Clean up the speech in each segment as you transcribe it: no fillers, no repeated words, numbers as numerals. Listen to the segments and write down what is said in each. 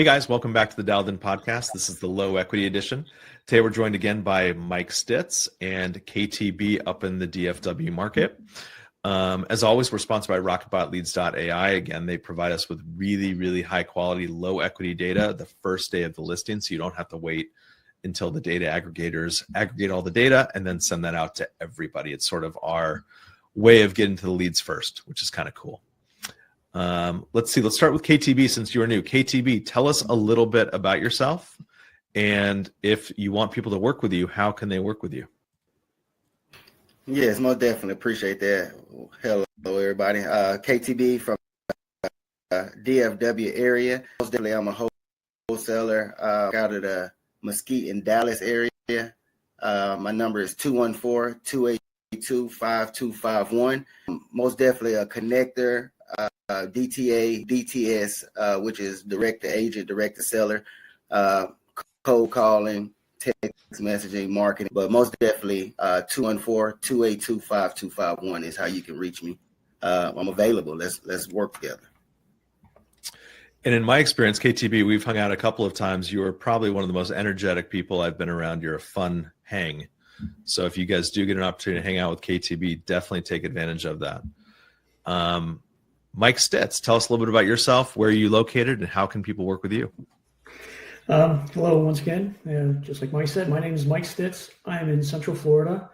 Hey guys, welcome back to the Dialed In Podcast. This is the low equity edition. Today we're joined again by Mike Stitz and KTB up in the DFW market. As always, we're sponsored by RocketBotLeads.ai. Again, they provide us with really, really high quality, low equity data the first day of the listing, so you don't have to wait until the data aggregators aggregate all the data and then send that out to everybody. It's sort of our way of getting to the leads first, which is kind of cool. Let's start with KTB since you're new. KTB, tell us a little bit about yourself, and if you want people to work with you, how can they work with you? Yes, most definitely appreciate that. Hello, everybody. KTB from DFW area. Most definitely, I'm a wholesaler out of the Mesquite and Dallas area. My number is 214-282-5251. Most definitely a connector. DTA, DTS, which is direct to agent, direct to seller, cold calling, text messaging, marketing, but most definitely 214-282-5251 is how you can reach me. I'm available. Let's work together. And in my experience, KTB, we've hung out a couple of times. You are probably one of the most energetic people I've been around. You're a fun hang. So if you guys do get an opportunity to hang out with KTB, definitely take advantage of that. Mike Stitz, tell us a little bit about yourself. Where are you located and how can people work with you? Hello, once again. Just like Mike said, my name is Mike Stitz. I'm in Central Florida.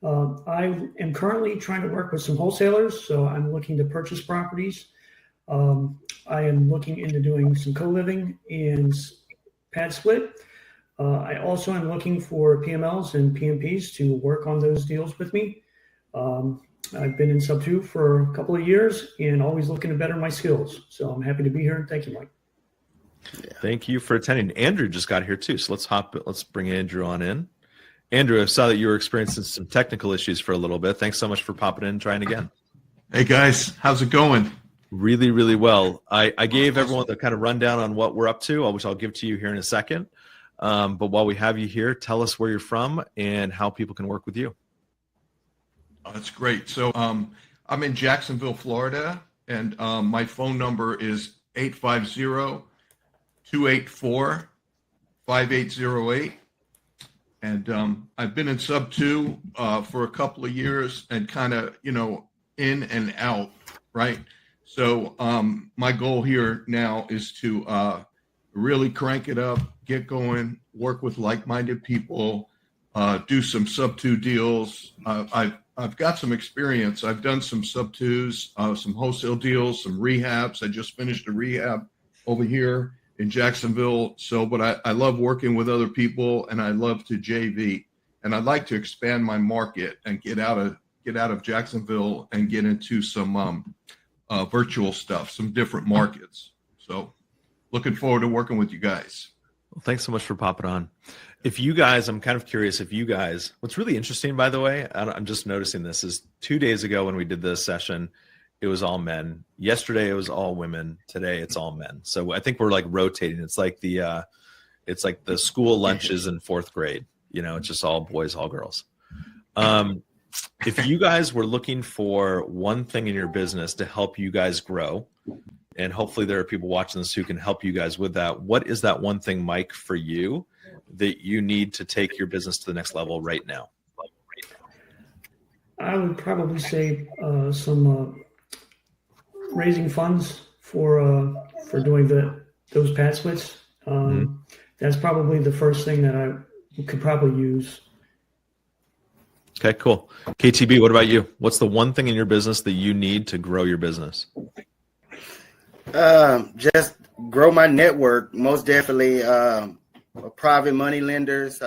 I am currently trying to work with some wholesalers, so I'm looking to purchase properties. I am looking into doing some co-living and pad split. I also am looking for PMLs and PMPs to work on those deals with me. I've been in sub 2 for a couple of years and always looking to better my skills. So I'm happy to be here. Thank you, Mike. Yeah. Thank you for attending. Andrew just got here too. So let's bring Andrew on in. Andrew, I saw that you were experiencing some technical issues for a little bit. Thanks so much for popping in and trying again. Hey guys, how's it going? Really, really well. I gave everyone the kind of rundown on what we're up to, which I'll give to you here in a second. But while we have you here, tell us where you're from and how people can work with you. That's great. So I'm in Jacksonville, Florida, and my phone number is 850-284-5808. And I've been in sub 2 for a couple of years and kind of, in and out, right? So my goal here now is to really crank it up, get going, work with like-minded people, do some sub 2 deals. I've got some experience. I've done some sub 2s, some wholesale deals, some rehabs. I just finished a rehab over here in Jacksonville. But I love working with other people, and I love to JV. And I'd like to expand my market and get out of Jacksonville and get into some virtual stuff, some different markets. So looking forward to working with you guys. Well, thanks so much for popping on. If you guys, I'm kind of curious what's really interesting, by the way, I'm just noticing this, is 2 days ago when we did this session, it was all men. Yesterday, it was all women. Today, it's all men. So I think we're like rotating. It's like the school lunches in 4th grade. It's just all boys, all girls. If you guys were looking for one thing in your business to help you guys grow, and hopefully there are people watching this who can help you guys with that, what is that one thing, Mike, for you that you need to take your business to the next level right now? I would probably say some raising funds for doing those pad splits. That's probably the first thing that I could probably use. Okay, cool. KTB, what about you? What's the one thing in your business that you need to grow your business? Just grow my network. Most definitely private money lenders,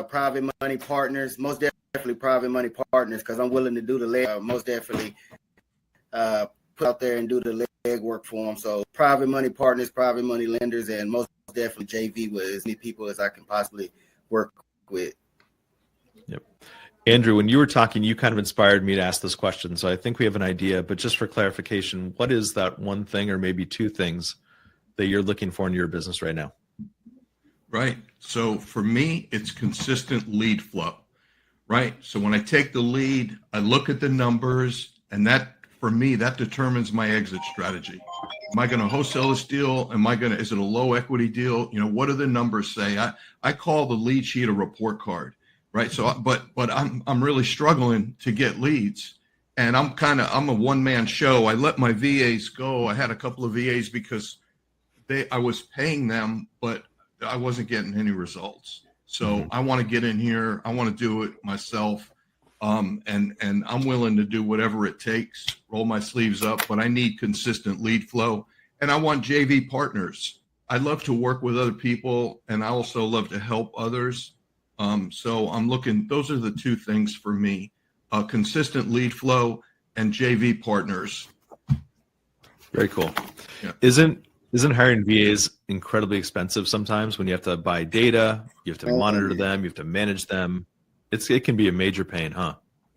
private money partners, most definitely private money partners, because I'm willing to do the leg. Most definitely put out there and do the leg work for them. So private money partners, private money lenders, and most definitely JV with as many people as I can possibly work with. Yep. Andrew, when you were talking, you kind of inspired me to ask this question. So I think we have an idea, but just for clarification, what is that one thing or maybe two things that you're looking for in your business right now? Right. So for me, it's consistent lead flow, right? So when I take the lead, I look at the numbers, and that, for me, that determines my exit strategy. Am I going to wholesale this deal? Is it a low equity deal? What do the numbers say? I call the lead sheet a report card, right? So, but I'm really struggling to get leads, and I'm a one-man show. I let my VAs go. I had a couple of VAs because I was paying them, but I wasn't getting any results. So I want to get in here. I want to do it myself. And I'm willing to do whatever it takes, roll my sleeves up, but I need consistent lead flow. And I want JV partners. I love to work with other people, and I also love to help others. So I'm looking, those are the two things for me, consistent lead flow and JV partners. Very cool. Yeah. Isn't hiring VAs incredibly expensive sometimes when you have to buy data, you have to monitor them, you have to manage them? It can be a major pain, huh?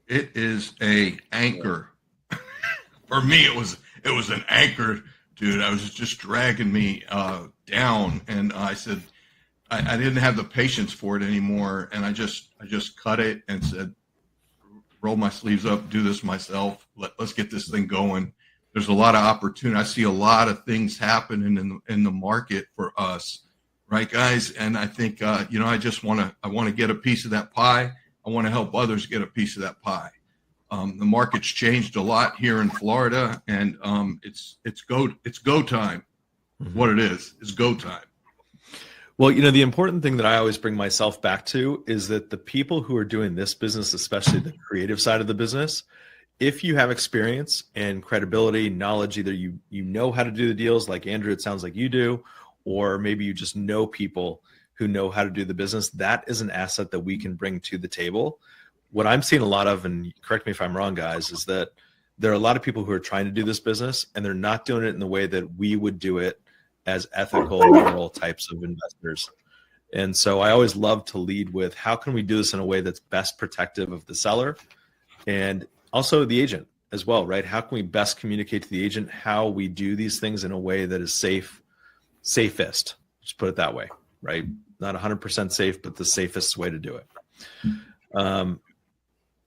It is a anchor. For me, it was an anchor, dude. I was just dragging me down, and I said I didn't have the patience for it anymore, and I just cut it and said, roll my sleeves up, do this myself. Let's get this thing going. There's a lot of opportunity. I see a lot of things happening in the market for us, right, guys? And I think I want to get a piece of that pie. I want to help others get a piece of that pie. The market's changed a lot here in Florida, and it's go time. What it is go time. Well, the important thing that I always bring myself back to is that the people who are doing this business, especially the creative side of the business, if you have experience and credibility, knowledge, either you know how to do the deals like Andrew, it sounds like you do, or maybe you just know people who know how to do the business, that is an asset that we can bring to the table. What I'm seeing a lot of, and correct me if I'm wrong, guys, is that there are a lot of people who are trying to do this business and they're not doing it in the way that we would do it as ethical, moral types of investors. And so I always love to lead with how can we do this in a way that's best protective of the seller and also the agent as well, right? How can we best communicate to the agent how we do these things in a way that is safest, just put it that way, right? Not 100% safe, but the safest way to do it.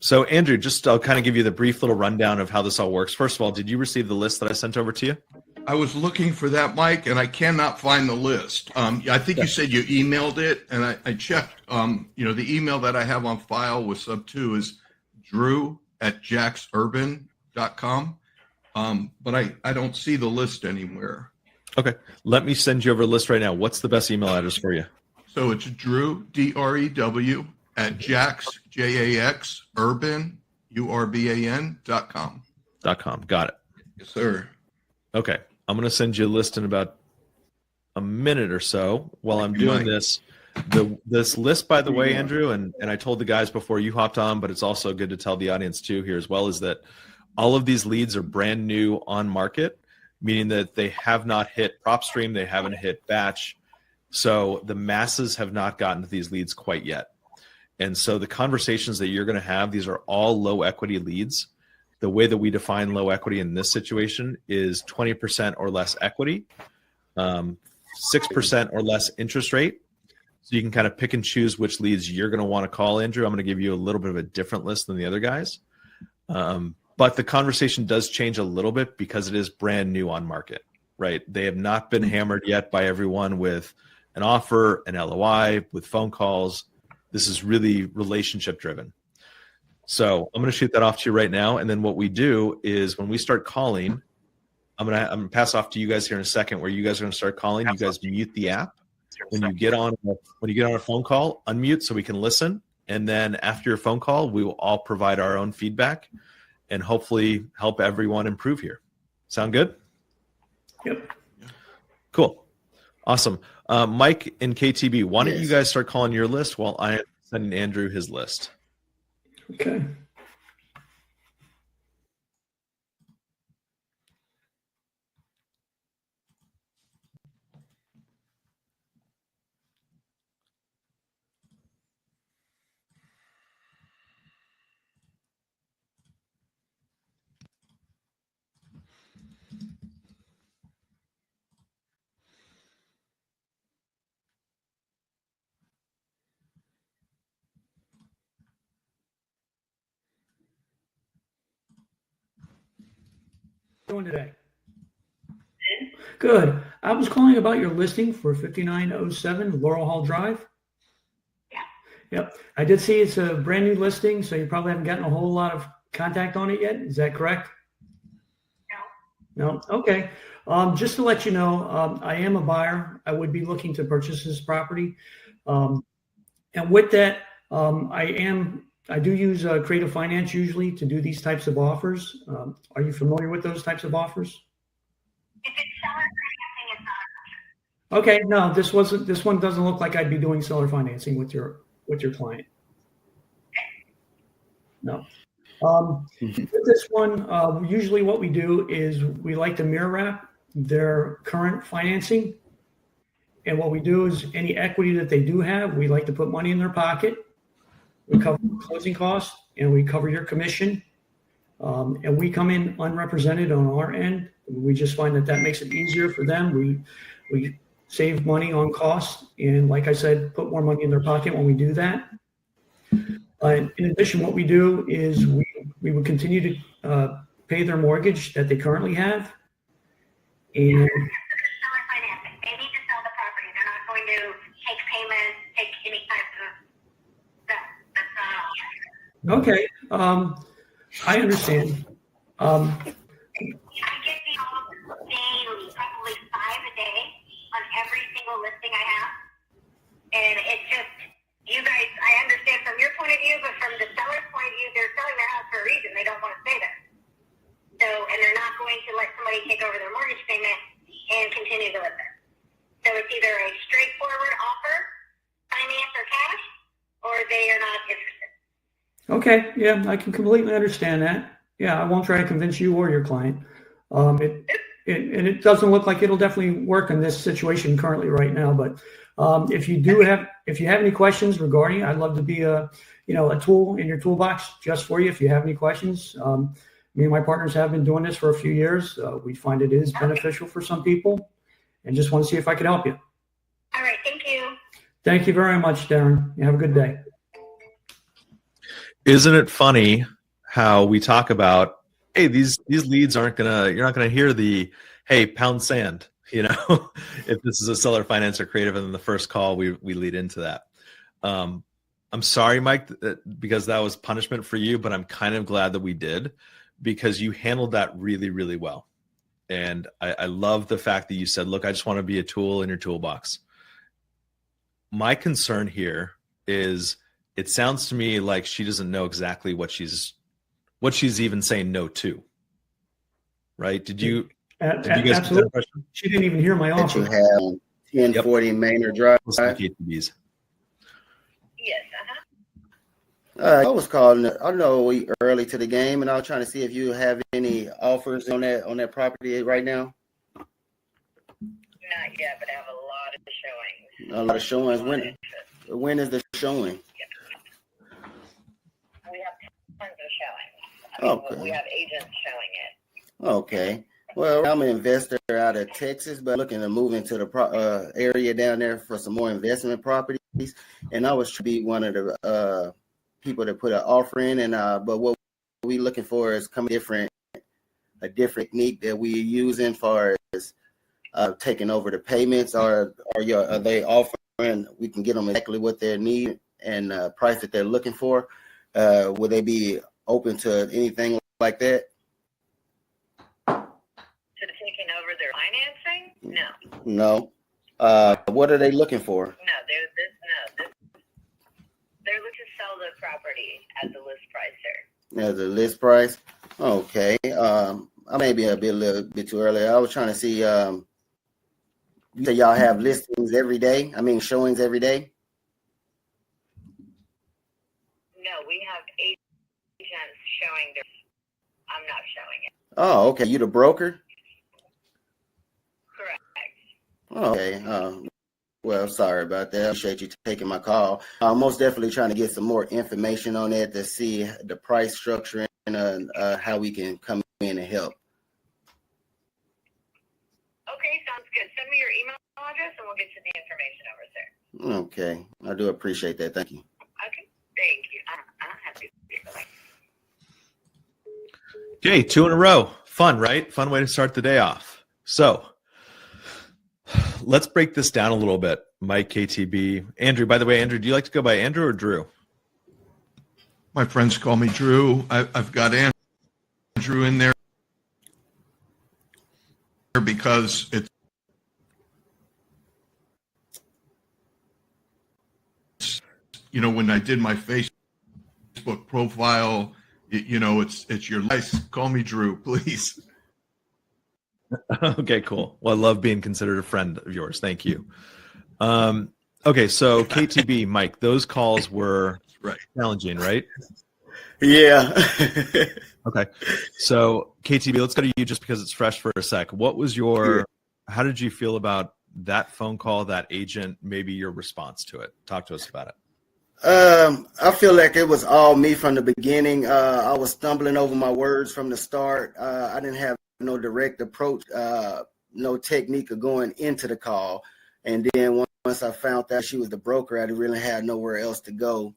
So Andrew, I'll kind of give you the brief little rundown of how this all works. First of all, did you receive the list that I sent over to you? I was looking for that, Mike, and I cannot find the list. I think you said you emailed it, and I checked. The email that I have on file with Sub2 is drew@jacksurban.com. But I don't see the list anywhere. Okay. Let me send you over a list right now. What's the best email address for you? So it's Drew, DREW, @Jax, JAX, Urban, URBAN.com. .com. Got it. Yes, sir. Okay. I'm going to send you a list in about a minute or so. While I'm doing this, this list, by the way, Andrew, and I told the guys before you hopped on, but it's also good to tell the audience too here as well, is that all of these leads are brand new on market, meaning that they have not hit prop stream, they haven't hit batch. So the masses have not gotten to these leads quite yet. And so the conversations that you're going to have, these are all low equity leads. The way that we define low equity in this situation is 20% or less equity, 6% or less interest rate. So you can kind of pick and choose which leads you're going to want to call, Andrew. I'm going to give you a little bit of a different list than the other guys. But the conversation does change a little bit because it is brand new on market, right? They have not been hammered yet by everyone with an offer, an LOI, with phone calls. This is really relationship driven. So I'm going to shoot that off to you right now. And then what we do is when we start calling, I'm going to pass off to you guys here in a second where you guys are going to start calling. You guys mute the app. When you get on a phone call, unmute so we can listen. And then after your phone call, we will all provide our own feedback and hopefully help everyone improve here. Sound good? Yep. Cool. Awesome. Mike and KTB, why don't you guys start calling your list while I am sending Andrew his list? Okay. Doing today? Good. I was calling about your listing for 5907 Laurel Hall Drive. Yeah. Yep. I did see it's a brand new listing, so you probably haven't gotten a whole lot of contact on it yet. Is that correct? No. No? Okay. Just to let you know, I am a buyer. I would be looking to purchase this property. And with that, I do use Creative Finance usually to do these types of offers. Are you familiar with those types of offers? If it's seller financing, it's not. Okay, no, this one doesn't look like I'd be doing seller financing with your client. No. With this one, usually what we do is we like to mirror wrap their current financing. And what we do is any equity that they do have, we like to put money in their pocket. We cover closing costs and we cover your commission. And we come in unrepresented on our end. We just find that makes it easier for them. We save money on costs. And like I said, put more money in their pocket when we do that. In addition, what we do is we would continue to pay their mortgage that they currently have. And Seller financing. They need to sell the property. They're not going to take payments, take any type of that's not. okay, I understand. I get the calls daily, probably 5 a day on every single listing I have. And it's just, you guys, I understand from your point of view, but from the seller's point of view, they're selling their house for a reason. They don't want to stay there. So, and they're not going to let somebody take over their mortgage payment and continue to live there. So it's either a straightforward offer, finance or cash, or they are not interested. Okay, yeah, I can completely understand that. Yeah, I won't try to convince you or your client. It doesn't look like it'll definitely work in this situation currently right now. But if you have any questions regarding it, I'd love to be a tool in your toolbox just for you. If you have any questions, me and my partners have been doing this for a few years. We find it is beneficial for some people, and just want to see if I could help you. All right, thank you. Thank you very much, Darren. You have a good day. Isn't it funny how we talk about, hey, these leads you're not gonna hear the, hey, pound sand, if this is a seller finance or creative, and then the first call we lead into that. I'm sorry, Mike, because that was punishment for you, but I'm kind of glad that we did, because you handled that really, really well. And I love the fact that you said, look, I just want to be a tool in your toolbox. My concern here is, it sounds to me like she doesn't know exactly what she's even saying no to. Right? Did you guys get that question? She didn't even hear my offer. You have 1040 Manor Drive. KTBs. Yes, I was calling. I know we early to the game, and I was trying to see if you have any offers on that property right now. Not yet, but I have a lot of showings. A lot of showings. When is the showing? We have tons of showings. Okay. We have agents showing it. Okay. Well, I'm an investor out of Texas, but looking to move into the area down there for some more investment properties. And I was to be one of the people that put an offer in. And but what we looking for is a different technique that we using for as taking over the payments. Are they offering? We can get them exactly what they need and price that they're looking for. Would they be open to anything like that? To taking over their financing? No. No. What are they looking for? No, they're looking to sell the property at the list price there. As a list price? Okay. I may be a little bit too early. I was trying to see. You say y'all have listings every day? I mean, showings every day? No, we have agents showing their. I'm not showing it. Oh, okay. You the broker? Correct. Okay. Well, sorry about that. I appreciate you taking my call. I'm most definitely trying to get some more information on it to see the price structure and how we can come in and help. Okay, sounds good. Send me your email address and we'll get you the information over there. Okay. I do appreciate that. Thank you. Okay, thank you. I'm happy to be here. Okay, 2 in a row. Fun, right? Fun way to start the day off. So Let's break this down a little bit. Mike, KTB, Andrew. By the way, Andrew, do you like to go by Andrew or Drew? My friends call me Drew. I've got Andrew in there because it's, when I did my Facebook profile, it's your life. Call me Drew, please. Okay, cool. Well, I love being considered a friend of yours. Thank you. Okay, so KTB, Mike, those calls were challenging, right? Yeah. Okay. So KTB, let's go to you just because it's fresh for a sec. What was how did you feel about that phone call, that agent, maybe your response to it? Talk to us about it. I feel like it was all me from the beginning. I was stumbling over my words from the start. I didn't have no direct approach, no technique of going into the call. And then once I found out she was the broker, I really had nowhere else to go.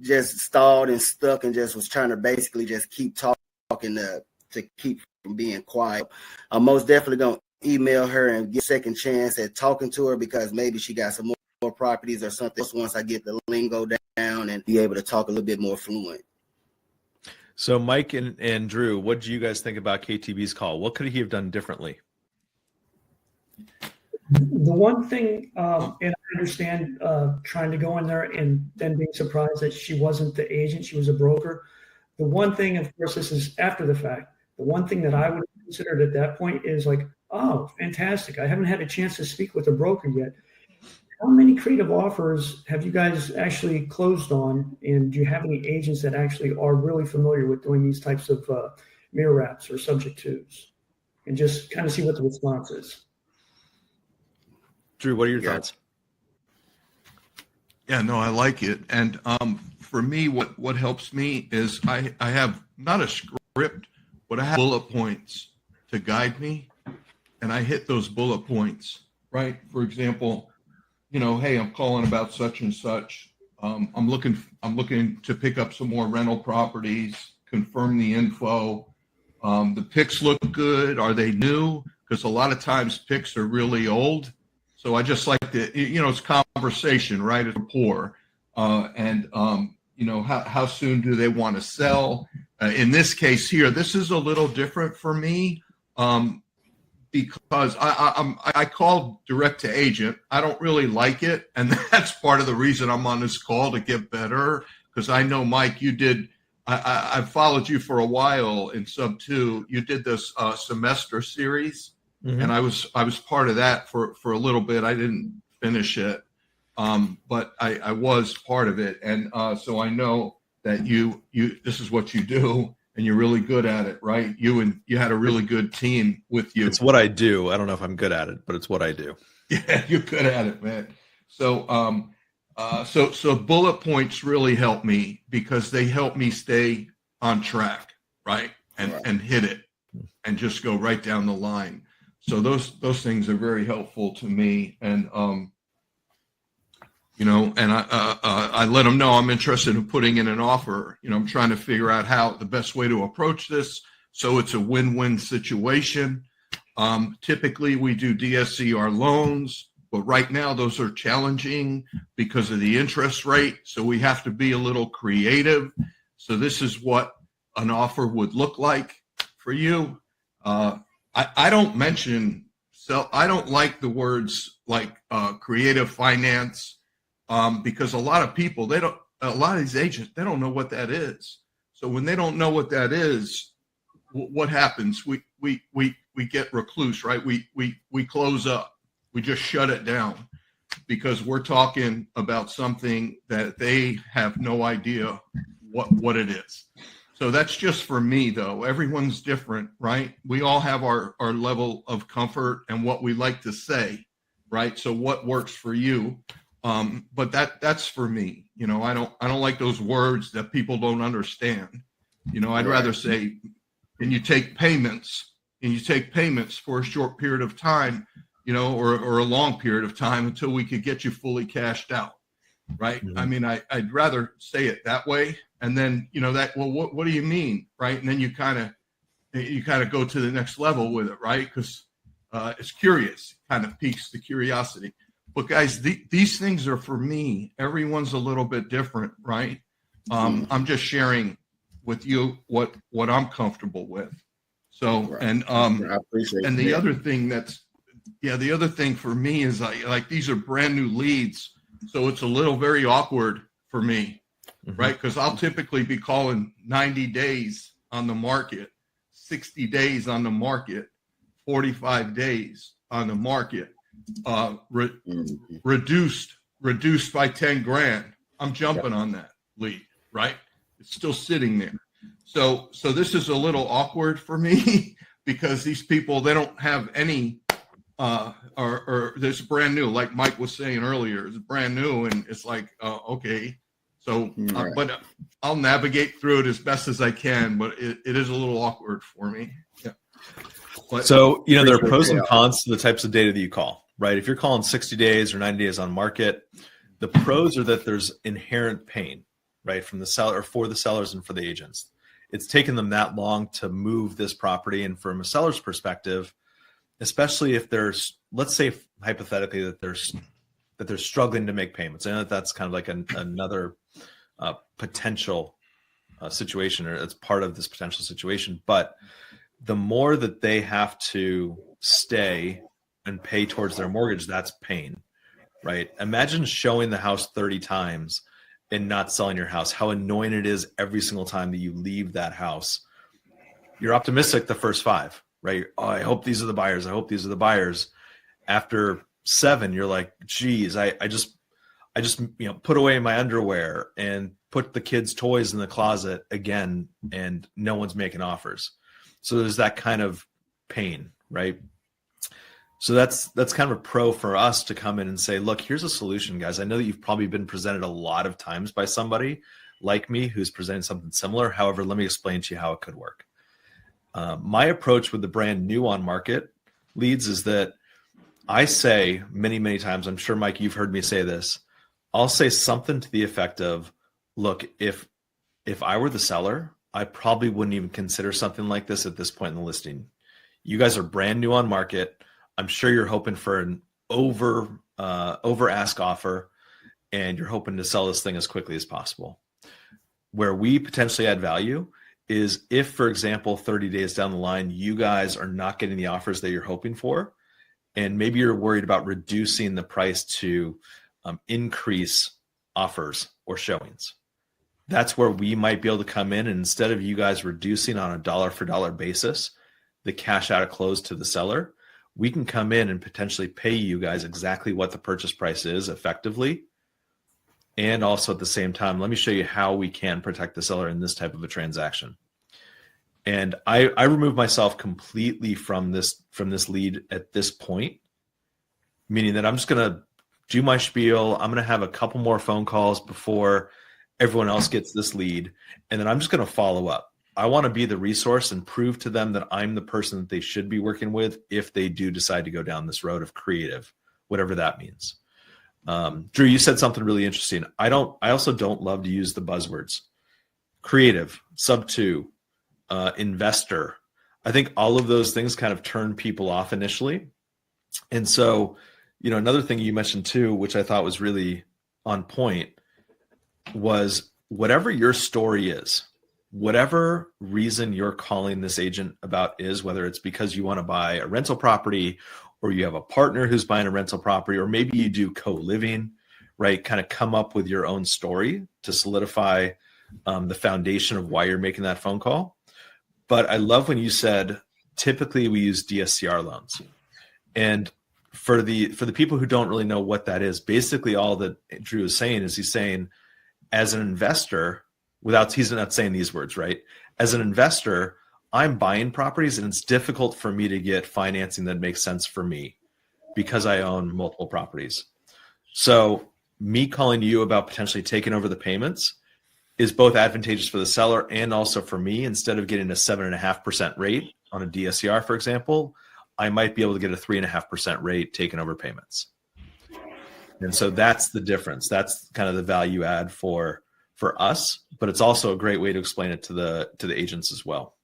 Just stalled and stuck and just was trying to basically just keep talking to keep from being quiet. I'm most definitely going to email her and get a second chance at talking to her because maybe she got some more properties or something once I get the lingo down and be able to talk a little bit more fluent. So Mike and Drew, what do you guys think about KTB's call? What could he have done differently? The one thing, and I understand trying to go in there and then being surprised that she wasn't the agent, she was a broker. The one thing, of course, this is after the fact. The one thing that I would have considered at that point is like, oh, fantastic. I haven't had a chance to speak with a broker yet. How many creative offers have you guys actually closed on? And do you have any agents that actually are really familiar with doing these types of mirror wraps or subject twos? And just kind of see what the response is. Drew, what are your thoughts? Yeah, no, I like it. And for me, what helps me is I have not a script, but I have bullet points to guide me. And I hit those bullet points, right? For example, hey, I'm calling about such and such. I'm looking to pick up some more rental properties, confirm the info. The pics look good. Are they new? Because a lot of times pics are really old. So I just like to, it's conversation, right? It's rapport. How soon do they want to sell? In this case here, this is a little different for me. Because I call direct to agent. I don't really like it. And that's part of the reason I'm on this call, to get better. Because I know, Mike, you did, I followed you for a while in Sub 2. You did this semester series. Mm-hmm. And I was part of that for a little bit. I didn't finish it. But I was part of it. And so I know that you this is what you do. And you're really good at it, right? You had a really good team with you. It's what I do. I don't know if I'm good at it, but it's what I do. Yeah, you're good at it, man. So so bullet points really help me because they help me stay on track, right? And hit it and just go right down the line. So those things are very helpful to me. And and I let them know I'm interested in putting in an offer. I'm trying to figure out how the best way to approach this so it's a win-win situation. Typically, we do DSCR loans, but right now those are challenging because of the interest rate. So we have to be a little creative. So this is what an offer would look like for you. I don't mention I don't like the words like creative finance. Because a lot of people, a lot of these agents, they don't know what that is. So when they don't know what that is, what happens? We get recluse, right? We close up. We just shut it down because we're talking about something that they have no idea what it is. So that's just for me, though. Everyone's different, right? We all have our level of comfort and what we like to say, right? So what works for you? But that's for me. I don't like those words that people don't understand. I'd rather say, and you take payments for a short period of time, or a long period of time until we could get you fully cashed out. Right. Mm-hmm. I mean, I'd rather say it that way. And then, what do you mean? Right. And then you kind of go to the next level with it. Right. Because, It's curious, kind of piques the curiosity. But guys, these things are for me. Everyone's a little bit different, right? I'm just sharing with you what I'm comfortable with. So, Right. and I appreciate and that. the other thing the other thing for me is like these are brand new leads, so it's a little very awkward for me, right? Because I'll typically be calling 90 days on the market, 60 days on the market, 45 days on the market, reduced by 10 grand. I'm jumping on that lead, right? It's still sitting there. So this is a little awkward for me because these people, they don't have any, or this brand new, like Mike was saying earlier, it's brand new, and it's like, okay. So, Right. but I'll navigate through it as best as I can, but it is a little awkward for me. Yeah. But, So, there are pros and cons to the types of data that you call, right? If you're calling 60 days or 90 days on market, the pros are that there's inherent pain, right? From the seller, or for the sellers and for the agents. It's taken them that long to move this property. And from a seller's perspective, especially if there's, let's say hypothetically that they're struggling to make payments. I know that's kind of like another potential situation, or it's part of this potential situation. But the more that they have to stay and pay towards their mortgage, that's pain, right? Imagine showing the house 30 times and not selling your house, how annoying it is every single time that you leave that house. You're optimistic the first 5, right? Oh, I hope these are the buyers. I hope these are the buyers. After 7, you're like, geez, I just put away my underwear and put the kids' toys in the closet again, and no one's making offers. So there's that kind of pain, right? So that's kind of a pro for us to come in and say, look, here's a solution, guys. I know that you've probably been presented a lot of times by somebody like me who's presenting something similar. However, let me explain to you how it could work. My approach with the brand new on market leads is that I say many, many times, I'm sure, Mike, you've heard me say this. I'll say something to the effect of, look, if I were the seller, I probably wouldn't even consider something like this at this point in the listing. You guys are brand new on market. I'm sure you're hoping for an over ask offer, and you're hoping to sell this thing as quickly as possible. Where we potentially add value is if, for example, 30 days down the line, you guys are not getting the offers that you're hoping for, and maybe you're worried about reducing the price to increase offers or showings. That's where we might be able to come in, and instead of you guys reducing on a dollar for dollar basis the cash out of close to the seller, we can come in and potentially pay you guys exactly what the purchase price is effectively. And also at the same time, let me show you how we can protect the seller in this type of a transaction. And I remove myself completely from this lead at this point, meaning that I'm just going to do my spiel. I'm going to have a couple more phone calls before everyone else gets this lead. And then I'm just going to follow up. I want to be the resource and prove to them that I'm the person that they should be working with if they do decide to go down this road of creative, whatever that means. Drew, you said something really interesting. I also don't love to use the buzzwords. Creative, sub 2, investor. I think all of those things kind of turn people off initially. And so, another thing you mentioned too, which I thought was really on point, was whatever your story is, whatever reason you're calling this agent about is, whether it's because you want to buy a rental property, or you have a partner who's buying a rental property, or maybe you do co-living, right? Kind of come up with your own story to solidify the foundation of why you're making that phone call. But I love when you said, typically we use DSCR loans. And for the people who don't really know what that is, basically all that Drew is saying is he's saying, as an investor, he's not saying these words, right? As an investor, I'm buying properties and it's difficult for me to get financing that makes sense for me because I own multiple properties. So me calling you about potentially taking over the payments is both advantageous for the seller and also for me. Instead of getting a 7.5% rate on a DSCR, for example, I might be able to get a 3.5% rate taking over payments. And so that's the difference. That's kind of the value add for us, but it's also a great way to explain it to the agents as well.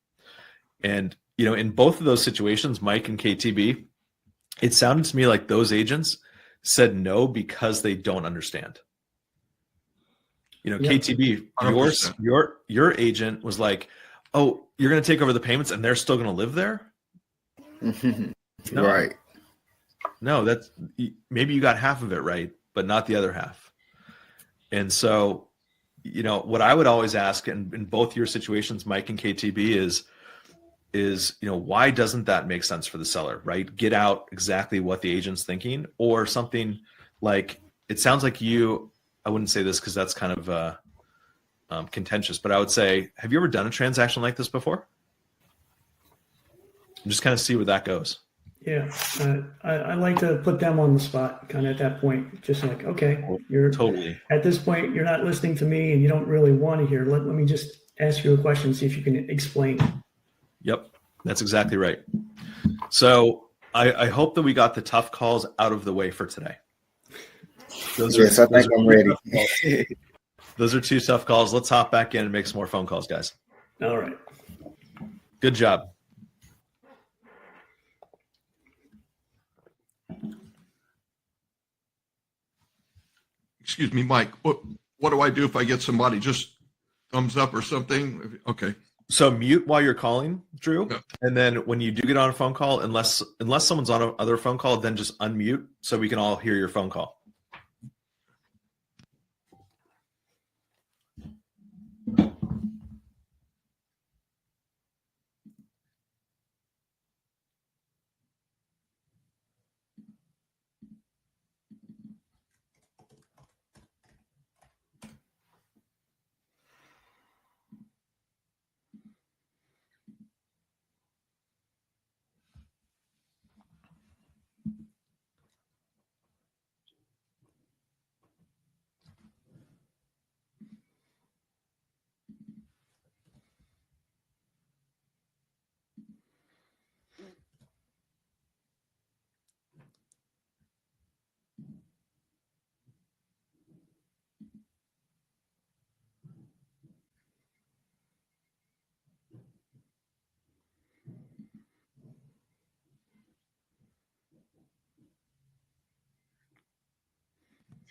And, in both of those situations, Mike and KTB, it sounded to me like those agents said no because they don't understand. Yep. KTB, 100%. your agent was like, "Oh, you're going to take over the payments, and they're still going to live there." No. Right. No, that's maybe you got half of it right, but not the other half. And so, what I would always ask in both your situations, Mike and KTB, is why doesn't that make sense for the seller, right? Get out exactly what the agent's thinking, or something like, it sounds like I wouldn't say this because that's kind of contentious, but I would say, have you ever done a transaction like this before? And just kind of see where that goes. Yeah, I like to put them on the spot, kind of at that point, just like, okay, you're Totally. at this point, you're not listening to me, and you don't really want to hear. Let me just ask you a question, see if you can explain. Yep, that's exactly right. So I hope that we got the tough calls out of the way for today. I think I'm ready. Those are 2 tough calls. Let's hop back in and make some more phone calls, guys. All right. Good job. Excuse me, Mike. What do I do if I get somebody just thumbs up or something? Okay. So mute while you're calling, Drew. Yeah. And then when you do get on a phone call, unless someone's on another phone call, then just unmute so we can all hear your phone call.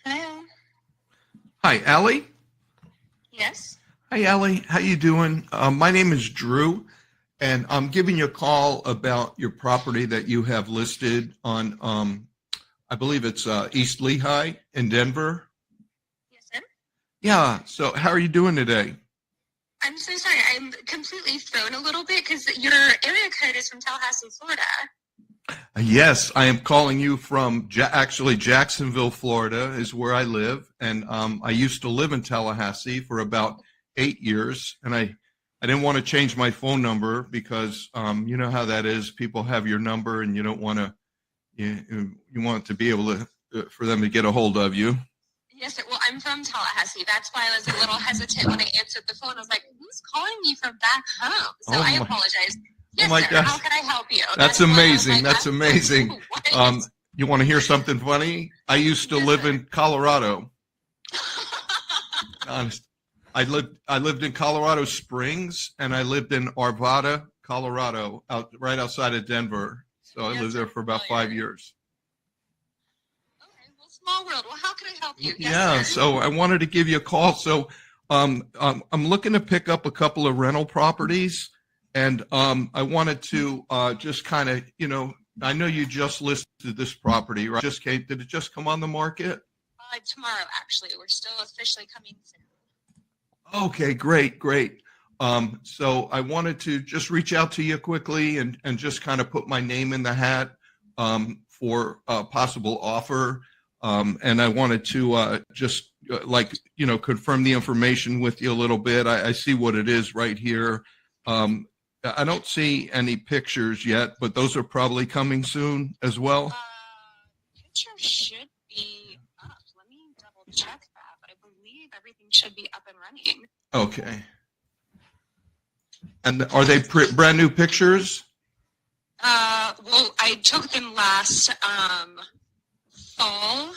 Hello. Hi, Allie. Yes. Hi, Allie. How you doing? My name is Drew, and I'm giving you a call about your property that you have listed on, I believe it's East Lehigh in Denver. Yes, sir. Yeah. So how are you doing today? I'm so sorry. I'm completely thrown a little bit because your area code is from Tallahassee, Florida. Yes, I am calling you from actually Jacksonville, Florida is where I live. And I used to live in Tallahassee for about 8 years. And I didn't want to change my phone number because you know how that is. People have your number and you don't want to, you want to be able to, for them to get a hold of you. Yes, sir. Well, I'm from Tallahassee. That's why I was a little hesitant when I answered the phone. I was like, who's calling me from back home? So I apologize. Yes, my sir. gosh. How can I help you? That's amazing. That's amazing. You want to hear something funny? I used to live in Colorado. Honest. I lived in Colorado Springs, and I lived in Arvada, Colorado, right outside of Denver. So I lived there for about 5 years. Okay, well, small world. Well, how can I help you? Yes, Yeah, sir. so I wanted to give you a call. So I'm looking to pick up a couple of rental properties. And I wanted to just kind of, I know you just listed this property, right? Did it just come on the market? Tomorrow, actually. We're still officially coming soon. Okay, great. So I wanted to just reach out to you quickly and just kind of put my name in the hat for a possible offer. And I wanted to just confirm the information with you a little bit. I see what it is right here. I don't see any pictures yet, but those are probably coming soon as well. Picture should be up. Let me double check that, but I believe everything should be up and running. Okay. And are they brand new pictures? Well, I took them last fall,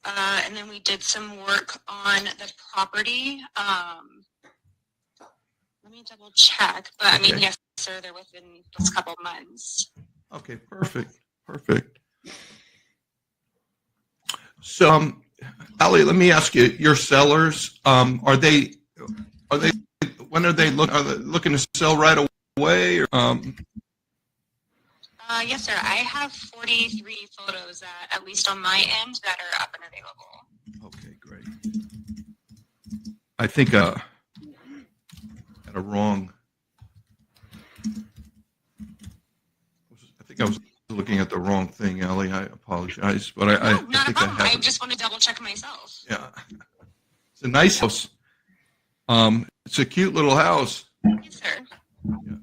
and then we did some work on the property. Let me double check, but I mean, yes, sir, they're within this couple months. Okay, perfect. Perfect. So, Ali, let me ask you, your sellers, are they when are they looking to sell right away? Or, Yes, sir. I have 43 photos at least on my end that are up and available. Okay, great. I think had a wrong. I think I was looking at the wrong thing, Ellie. I apologize, but I Not think a problem. I I have. just want to double check myself. Yeah, it's a nice house. It's a cute little house. Yes, sir. Yeah.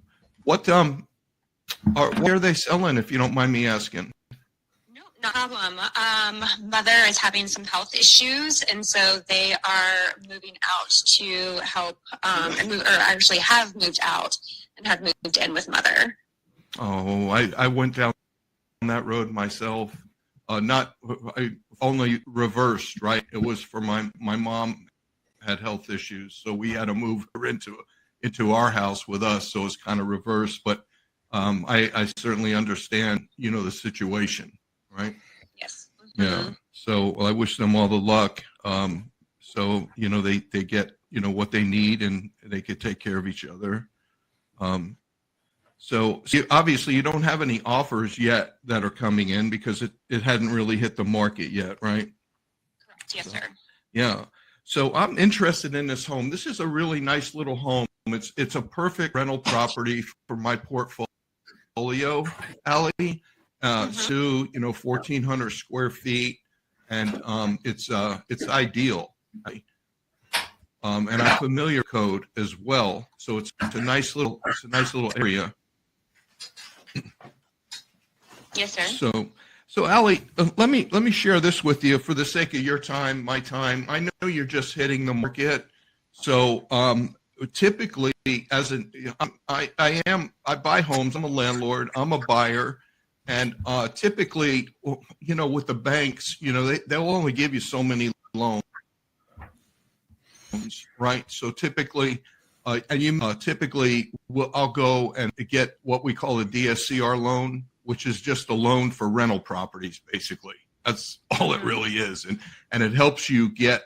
What where are they selling? If you don't mind me asking. No, no problem. Mother is having some health issues, and so they are moving out to help, or actually have moved out and have moved in with mother. Oh, I went down that road myself. I only reversed, right? It was for my mom had health issues, so we had to move her into our house with us. So it's kind of reversed, but I certainly understand, the situation, right? Yes. Yeah. Mm-hmm. So I wish them all the luck. So they get what they need, and they could take care of each other. So obviously you don't have any offers yet that are coming in because it hadn't really hit the market yet, right? Correct. Yes, sir. Yeah. So I'm interested in this home. This is a really nice little home. It's a perfect rental property for my portfolio, Allie. Sue, 1,400 square feet, and it's ideal. And I'm familiar code as well, so it's a nice little area. Yes, sir. So Allie, let me share this with you for the sake of your time, my time. I know you're just hitting the market, so typically, I buy homes. I'm a landlord. I'm a buyer, and typically, with the banks, they'll only give you so many loans, right? So typically, I'll go and get what we call a DSCR loan, which is just a loan for rental properties, basically. That's all it really is, and it helps you get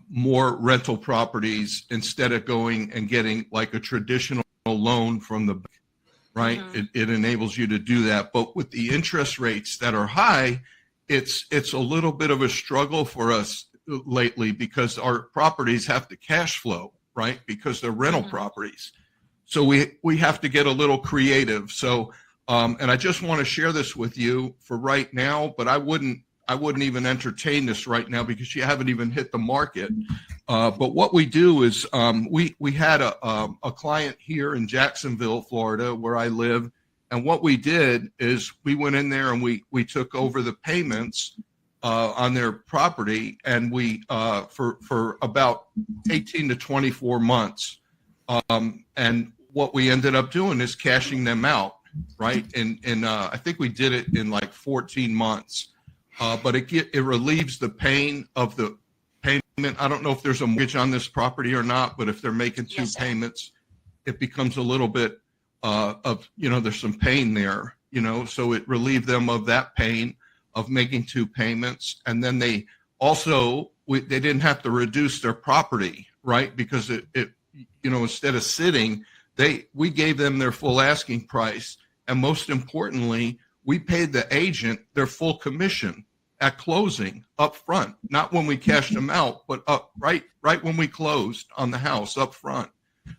more rental properties instead of going and getting like a traditional loan from the bank, right? Mm-hmm. It enables you to do that. But with the interest rates that are high, it's a little bit of a struggle for us lately because our properties have to cash flow, right? Because they're rental properties. So we have to get a little creative. So, and I just want to share this with you for right now, but I wouldn't even entertain this right now because you haven't even hit the market. But what we do is we had a client here in Jacksonville, Florida, where I live. And what we did is we went in there and we took over the payments on their property, and we for about 18 to 24 months. And what we ended up doing is cashing them out, right? And I think we did it in like 14 months. But it relieves the pain of the payment. I don't know if there's a mortgage on this property or not, but if they're making two payments, it becomes a little bit of, there's some pain there, so it relieved them of that pain of making two payments. And then they also, they didn't have to reduce their property, right? Because it instead of sitting, we gave them their full asking price. And most importantly, we paid the agent their full commission at closing up front, not when we cashed them out, but right when we closed on the house up front.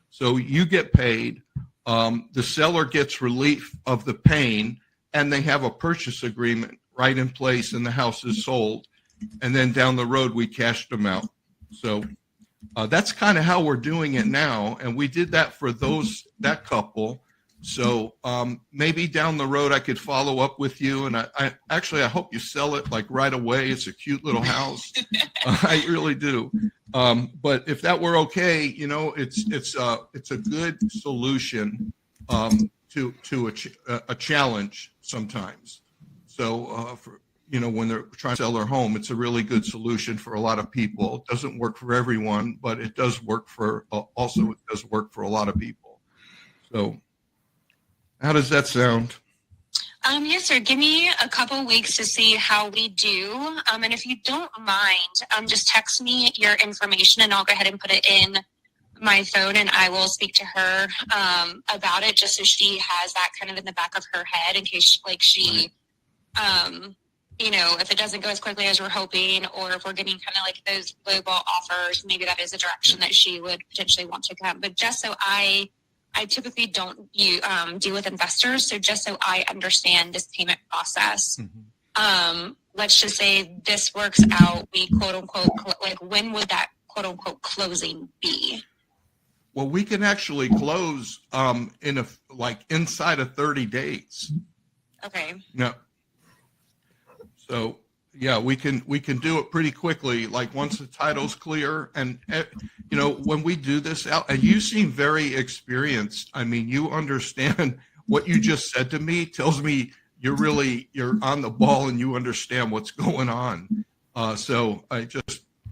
So you get paid, the seller gets relief of the pain, and they have a purchase agreement right in place, and the house is sold. And then down the road, we cashed them out. So that's kind of how we're doing it now. And we did that for that couple. So maybe down the road I could follow up with you, and I hope you sell it like right away. It's a cute little house. I really do. But if that were okay, it's a good solution to a challenge sometimes. So when they're trying to sell their home, it's a really good solution for a lot of people. It doesn't work for everyone, but it does work for a lot of people. So. How does that sound? Yes, sir. Give me a couple weeks to see how we do. And if you don't mind, just text me your information and I'll go ahead and put it in my phone and I will speak to her about it, just so she has that kind of in the back of her head in case she if it doesn't go as quickly as we're hoping, or if we're getting kind of like those lowball offers, maybe that is a direction that she would potentially want to come. But just so I typically don't deal with investors, so just so I understand this payment process, let's just say this works out, we quote unquote, like when would that quote unquote closing be? Well, we can actually close inside of 30 days. Okay. No. So yeah, we can do it pretty quickly. Like once the title's clear, and when we do this out, and you seem very experienced. I mean, you understand what you just said to me. Tells me you're on the ball and you understand what's going on. So I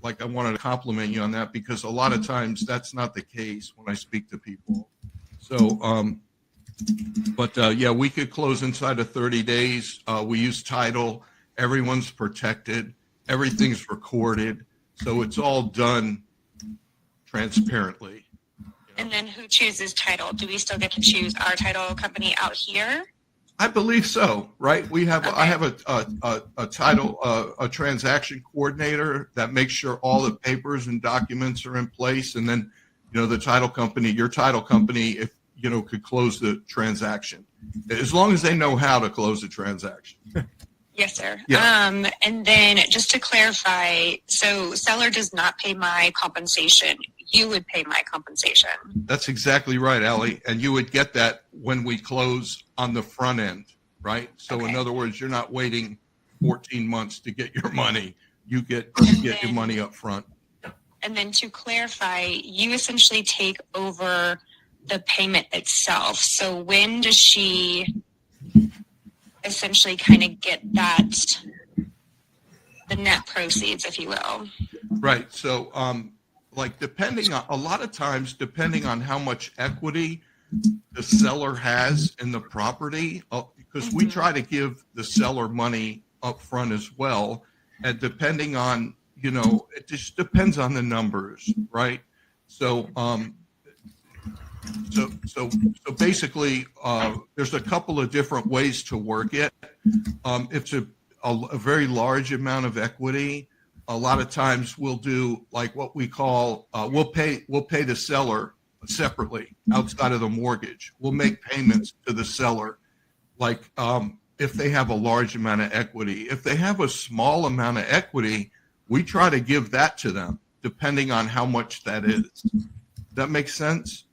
wanted to compliment you on that, because a lot of times that's not the case when I speak to people. So, yeah, we could close inside of 30 days. We use title. Everyone's protected. Everything's recorded. So it's all done transparently. And then who chooses title? Do we still get to choose our title company out here? I believe so, right? We have, I have a title, a transaction coordinator that makes sure all the papers and documents are in place. And then, the title company, your title company, if, could close the transaction, as long as they know how to close the transaction. Yes, sir. Yeah. And then just to clarify, so seller does not pay my compensation. You would pay my compensation. That's exactly right, Allie. And you would get that when we close on the front end, right? So in other words, you're not waiting 14 months to get your money. You get your money up front. And then to clarify, you essentially take over the payment itself. So when does she essentially kind of get the net proceeds, if you will? Right. So, depending on how much equity the seller has in the property, because we try to give the seller money up front as well. And depending on, it just depends on the numbers, right? So, so basically, there's a couple of different ways to work it. If it's a very large amount of equity, a lot of times we'll do like what we call, we'll pay the seller separately outside of the mortgage. We'll make payments to the seller, like if they have a large amount of equity. If they have a small amount of equity, we try to give that to them, depending on how much that is. That makes sense?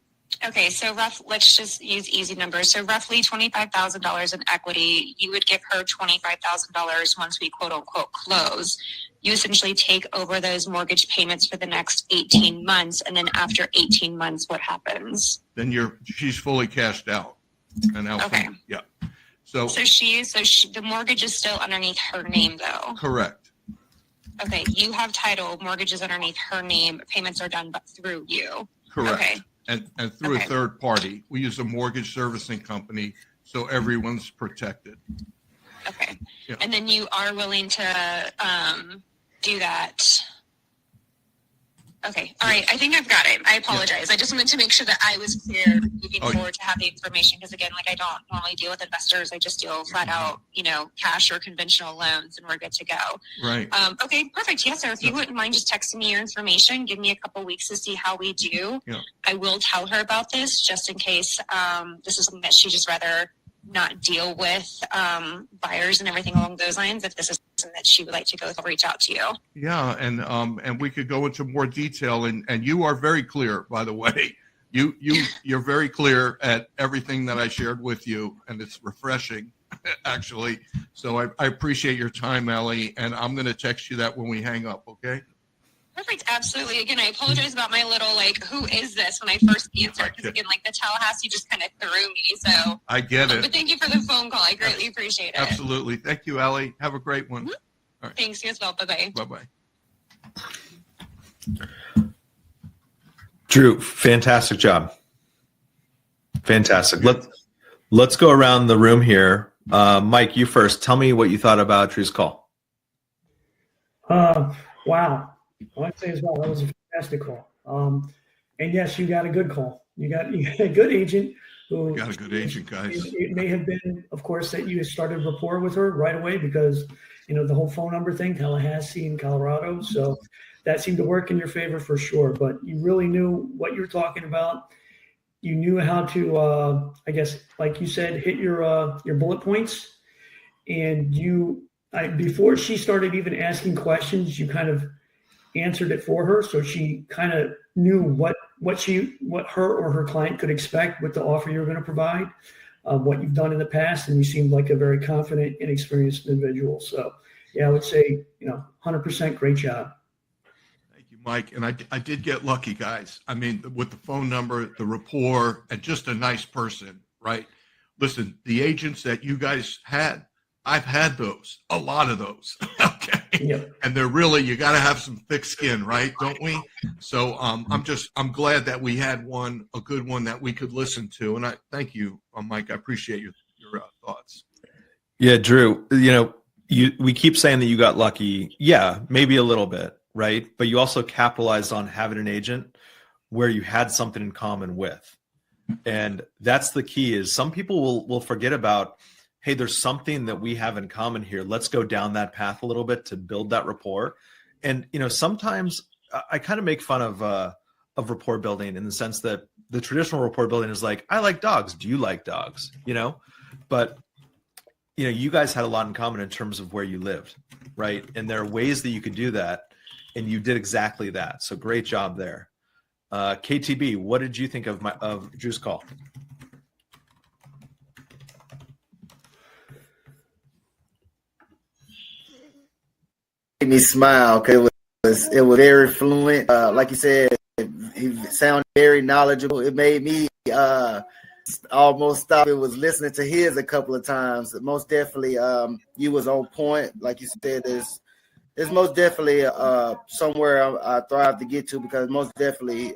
Okay, so let's just use easy numbers. So roughly $25,000 in equity, you would give her $25,000 once we quote unquote close. You essentially take over those mortgage payments for the next 18 months. And then after 18 months, what happens? Then she's fully cashed out. And okay. Yeah. So the mortgage is still underneath her name though. Correct. Okay, you have title, mortgage is underneath her name, payments are done but through you. Correct. Okay. And through a third party. We use a mortgage servicing company, so everyone's protected. Okay. Yeah. And then you are willing to do that. Okay. All right. I think I've got it. I apologize. I just wanted to make sure that I was clear moving forward to have the information, because again, like I don't normally deal with investors. I just deal flat out, cash or conventional loans, and we're good to go. Right. Okay. Perfect. Yes, sir. If you wouldn't mind just texting me your information, give me a couple weeks to see how we do. Yeah. I will tell her about this just in case this is something that she just rather not deal with buyers and everything along those lines. If this is something that she would like to go reach out to you. Yeah, and we could go into more detail, and you are very clear, by the way. You're very clear at everything that I shared with you, and it's refreshing, actually. So I appreciate your time, Allie, and I'm going to text you that when we hang up, okay? Perfect. Absolutely. Again, I apologize about my little, who is this when I first answered? Because again, the Tallahassee just kind of threw me. So I get it. But thank you for the phone call. I greatly appreciate it. Absolutely. Thank you, Allie. Have a great one. Mm-hmm. All right. Thanks. You as well. Bye-bye. Bye-bye. Drew, fantastic job. Fantastic. Let's go around the room here. Mike, you first. Tell me what you thought about Drew's call. Wow. All I'd say is, wow, that was a fantastic call. And yes, you got a good call. You got a good agent. You got a good agent, guys. It may have been, of course, that you started rapport with her right away because, the whole phone number thing, Tallahassee and Colorado. So that seemed to work in your favor for sure. But you really knew what you were talking about. You knew how to, I guess, like you said, hit your bullet points. And before she started even asking questions, you kind of answered it for her. So she kind of knew what her or her client could expect with the offer you were going to provide, what you've done in the past. And you seemed like a very confident and experienced individual. So yeah, I would say, 100% great job. Thank you, Mike. And I did get lucky, guys. I mean, with the phone number, the rapport, and just a nice person, right? Listen, the agents that you guys had, I've had those, a lot of those. Okay. Yep. And they're really, you got to have some thick skin, right? Don't we? So I'm glad that we had a good one that we could listen to. And I thank you, Mike. I appreciate your thoughts. Yeah, Drew, we keep saying that you got lucky. Yeah, maybe a little bit, right? But you also capitalized on having an agent where you had something in common with. And that's the key is some people will forget about, hey, there's something that we have in common here. Let's go down that path a little bit to build that rapport. And, sometimes I kind of make fun of rapport building in the sense that the traditional rapport building is like, I like dogs. Do you like dogs? But, you guys had a lot in common in terms of where you lived, right? And there are ways that you could do that. And you did exactly that. So great job there. KTB, what did you think of Drew's call? Made me smile because it was very fluent. Like you said, he sounded very knowledgeable. It made me almost stop. It was listening to his a couple of times. Most definitely, you was on point. Like you said, there's most definitely somewhere I thrive to get to because most definitely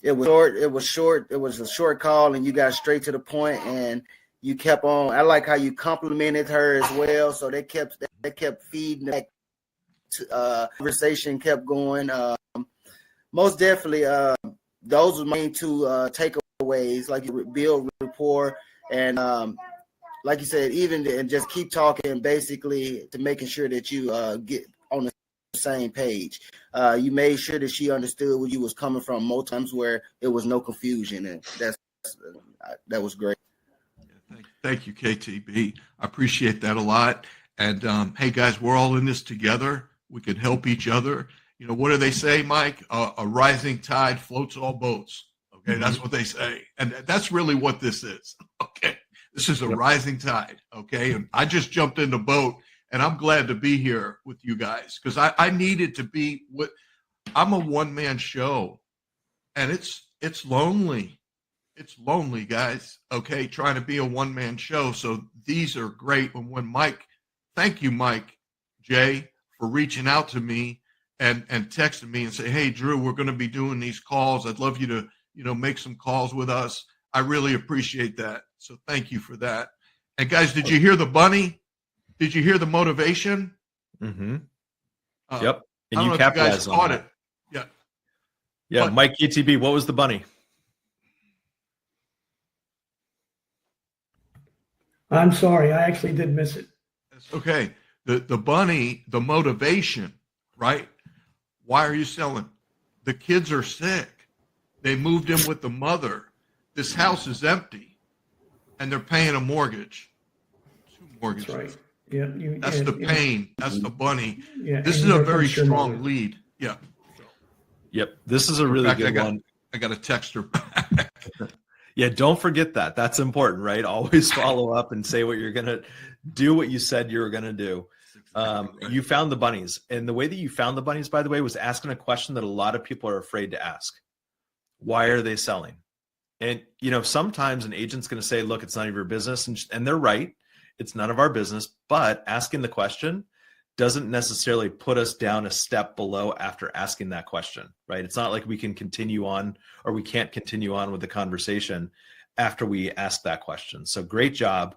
it was short. It was a short call, and you got straight to the point, and you kept on. I like how you complimented her as well. So they kept feeding that conversation kept going. Most definitely, those were my main two takeaways. Like you build rapport, and like you said, and just keep talking. Basically, to making sure that you get on the same page. You made sure that she understood where you was coming from. Most times where it was no confusion, and that was great. Thank you, KTB. I appreciate that a lot. And hey, guys, we're all in this together. We can help each other. What do they say, Mike? A rising tide floats all boats. Okay, That's what they say. And that's really what this is. Okay, this is a rising tide. Okay, and I just jumped in the boat, and I'm glad to be here with you guys because I needed to be I'm a one-man show, and it's lonely. It's lonely, guys, okay, trying to be a one-man show. So these are great. And when Mike, thank you, Mike J, for reaching out to me and texting me and say, hey, Drew, we're going to be doing these calls. I'd love you to, make some calls with us. I really appreciate that. So thank you for that. And guys, did you hear the bunny? Did you hear the motivation? Mm-hmm. Yep. And I don't know if you guys caught it. Yeah. Yeah. But, Mike ETB, what was the bunny? I'm sorry. I actually did miss it. That's okay. The bunny, the motivation, right? Why are you selling? The kids are sick. They moved in with the mother. This house is empty, and they're paying a mortgage. 2 mortgages. That's right. Yeah. That's the pain. That's the bunny. Yeah. This is a very strong lead. Yeah. Yep. This is a really good one. I got a text her back. Yeah, don't forget that. That's important, right? Always follow up and say what you're going to do, what you said you were going to do. You found the bunnies. And the way that you found the bunnies, by the way, was asking a question that a lot of people are afraid to ask. Why are they selling? And, sometimes an agent's going to say, look, it's none of your business. And they're right. It's none of our business. But asking the question doesn't necessarily put us down a step below after asking that question, right? It's not like we can continue on or we can't continue on with the conversation after we ask that question. So great job.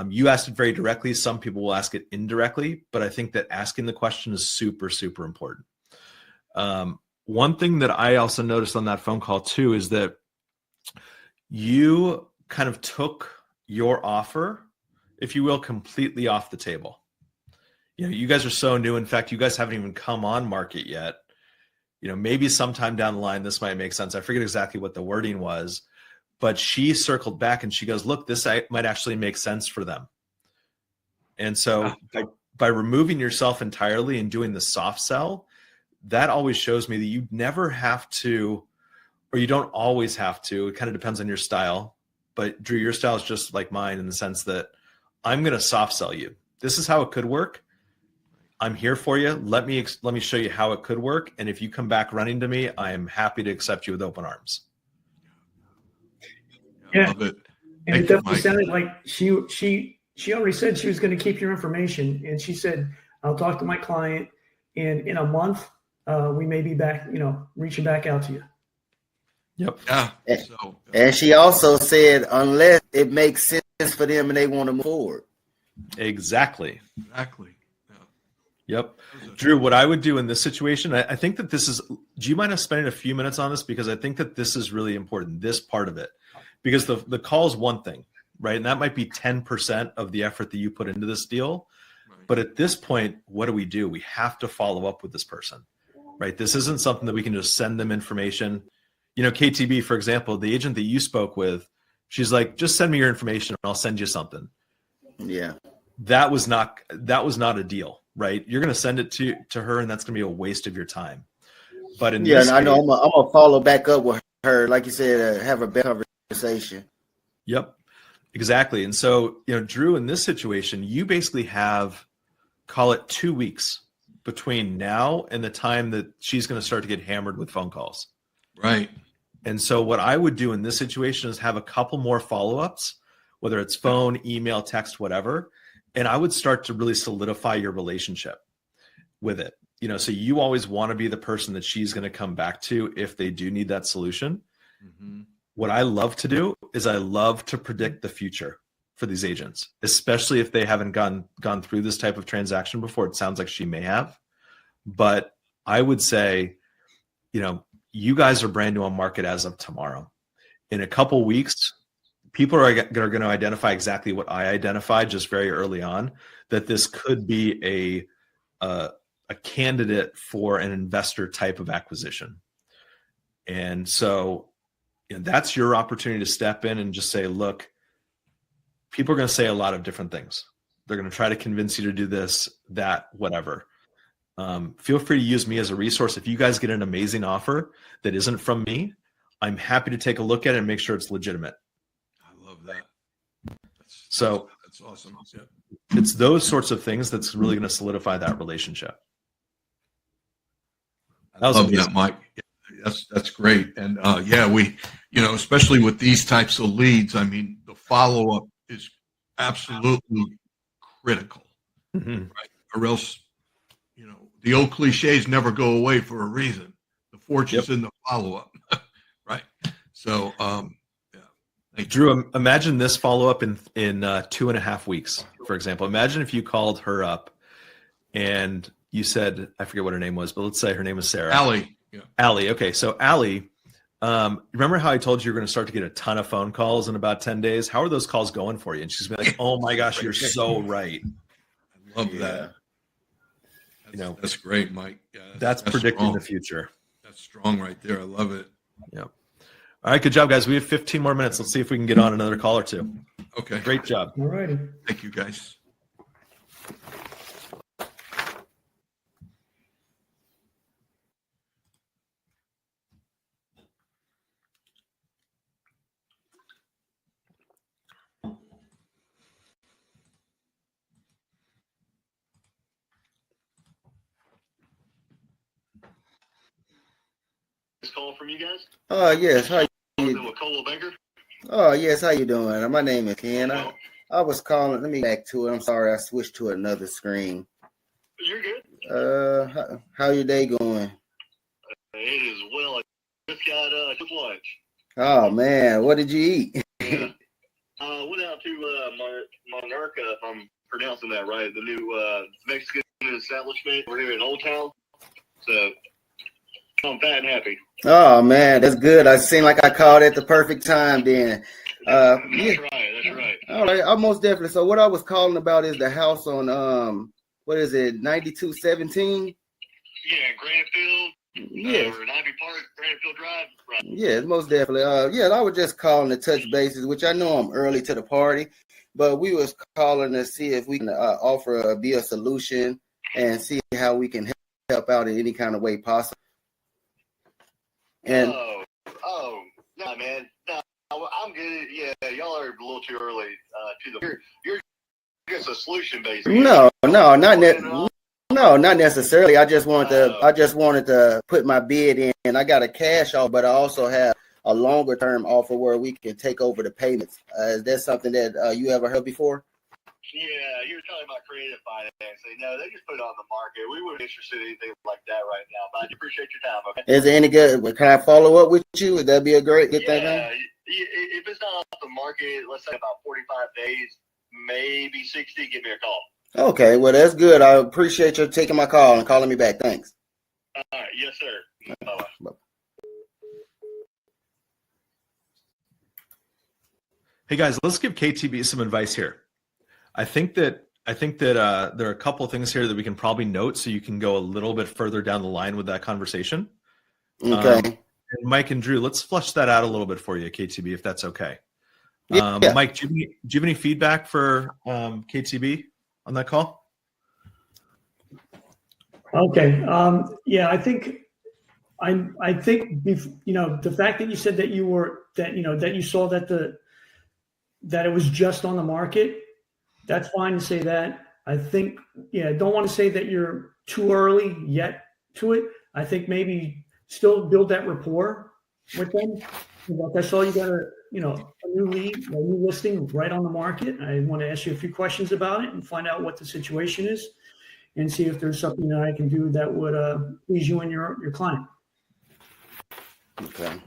You asked it very directly. Some people will ask it indirectly, but I think that asking the question is super, super important. One thing that I also noticed on that phone call too is that you kind of took your offer, if you will, completely off the table. You know, you guys are so new. In fact, you guys haven't even come on market yet. You know, maybe sometime down the line, this might make sense. I forget exactly what the wording was, but she circled back and she goes, look, this might actually make sense for them. And so by removing yourself entirely and doing the soft sell, that always shows me that you never have to, or you don't always have to. It kind of depends on your style. But Drew, your style is just like mine in the sense that I'm going to soft sell you. This is how it could work. I'm here for you. Let me show you how it could work. And if you come back running to me, I am happy to accept you with open arms. Yeah, Love it. and it definitely sounded like she already said she was going to keep your information, and she said, "I'll talk to my client, and in a month, we may be back, reaching back out to you." Yep. Yeah. And she also said, unless it makes sense for them and they want to move forward. Exactly. Yeah. Yep. Drew, what I would do in this situation, I think that this is, do you mind us spending a few minutes on this? Because I think that this is really important, this part of it. Because the call is one thing, right? And that might be 10% of the effort that you put into this deal. Right. But at this point, what do? We have to follow up with this person, right? This isn't something that we can just send them information. You know, KTB, for example, the agent that you spoke with, she's like, just send me your information and I'll send you something. Yeah. That was not a deal, right? You're going to send it to her and that's going to be a waste of your time. But in this I know I'm going to follow back up with her. Like you said, have a better conversation. Yep, exactly. And so, Drew, in this situation, you basically have, call it 2 weeks between now and the time that she's going to start to get hammered with phone calls. Right. And so what I would do in this situation is have a couple more follow-ups, whether it's phone, email, text, whatever. And I would start to really solidify your relationship with it. So you always want to be the person that she's going to come back to if they do need that solution. Mm-hmm. What I love to do is I love to predict the future for these agents, especially if they haven't gone through this type of transaction before. It sounds like she may have, but I would say, you guys are brand new on market as of tomorrow. In a couple weeks, people are going to identify exactly what I identified just very early on, that this could be a candidate for an investor type of acquisition. And so that's your opportunity to step in and just say, look, people are going to say a lot of different things. They're going to try to convince you to do this, that, whatever. Feel free to use me as a resource. If you guys get an amazing offer that isn't from me, I'm happy to take a look at it and make sure it's legitimate. I love that. That's awesome. Yeah. It's those sorts of things that's really going to solidify that relationship. I love that, Mike. That's great. And we, especially with these types of leads, I mean, the follow-up is absolutely critical, right? Or else, the old cliches never go away for a reason. The fortune's in the follow-up, right? So, Drew, imagine this follow-up in 2.5 weeks, for example. Imagine if you called her up and you said, I forget what her name was, but let's say her name was Sarah. Allie. Yeah. Allie. Okay. So Allie, remember how I told you you're going to start to get a ton of phone calls in about 10 days? How are those calls going for you? And she's been like, oh my gosh, you're so right. I love that. That's great, Mike. Yeah, that's predicting strong. The future. That's strong right there. I love it. Yep. All right. Good job, guys. We have 15 more minutes. Let's see if we can get on another call or two. Okay. Great job. All righty. Thank you, guys. Call from you guys? Oh, yes. How you? Baker? Oh, yes. How you doing? My name is Ken. I was calling. Let me back to it. I'm sorry. I switched to another screen. You're good. How your day going? It is well. I just got took lunch. Oh, man. What did you eat? Went out to Monarca, if I'm pronouncing that right, the new Mexican establishment. We're here in Old Town. So I'm fat and happy. Oh man, that's good. I seem like I called at the perfect time then. That's right. All right, I most definitely. So what I was calling about is the house on what is it, 9217? Yeah, Granitfield. Yes. Or Ivy Park, Granitfield Drive. Right. Yeah, most definitely. I was just calling to touch bases, which I know I'm early to the party, but we was calling to see if we can be a solution and see how we can help out in any kind of way possible. And no, man. No, I'm good. Yeah, y'all are a little too early to the. You're just a solution based. No, not necessarily. I just wanted to put my bid in. I got a cash offer, but I also have a longer term offer where we can take over the payments. Is that something that you ever heard before? Yeah, you were talking about creative financing. No, they just put it on the market. We weren't interested in anything like that right now, but I do appreciate your time. Okay. Is it any good? Can I follow up with you? Would that be a good thing? Yeah, if it's not off the market, let's say about 45 days, maybe 60, give me a call. Okay, well, that's good. I appreciate you taking my call and calling me back. Thanks. All right, yes, sir. Bye-bye. Hey guys, let's give KTB some advice here. I think that there are a couple of things here that we can probably note so you can go a little bit further down the line with that conversation. Okay. Mike and Drew, let's flush that out a little bit for you, KTB, if that's okay. Yeah. Mike, do you have any feedback for KTB on that call? Okay. I think the fact that you said that you saw that it was just on the market, that's fine to say that. I think, don't want to say that you're too early yet to it. I think maybe still build that rapport with them. Like I saw you got a new lead, a new listing right on the market. I want to ask you a few questions about it and find out what the situation is and see if there's something that I can do that would please you and your client. Okay.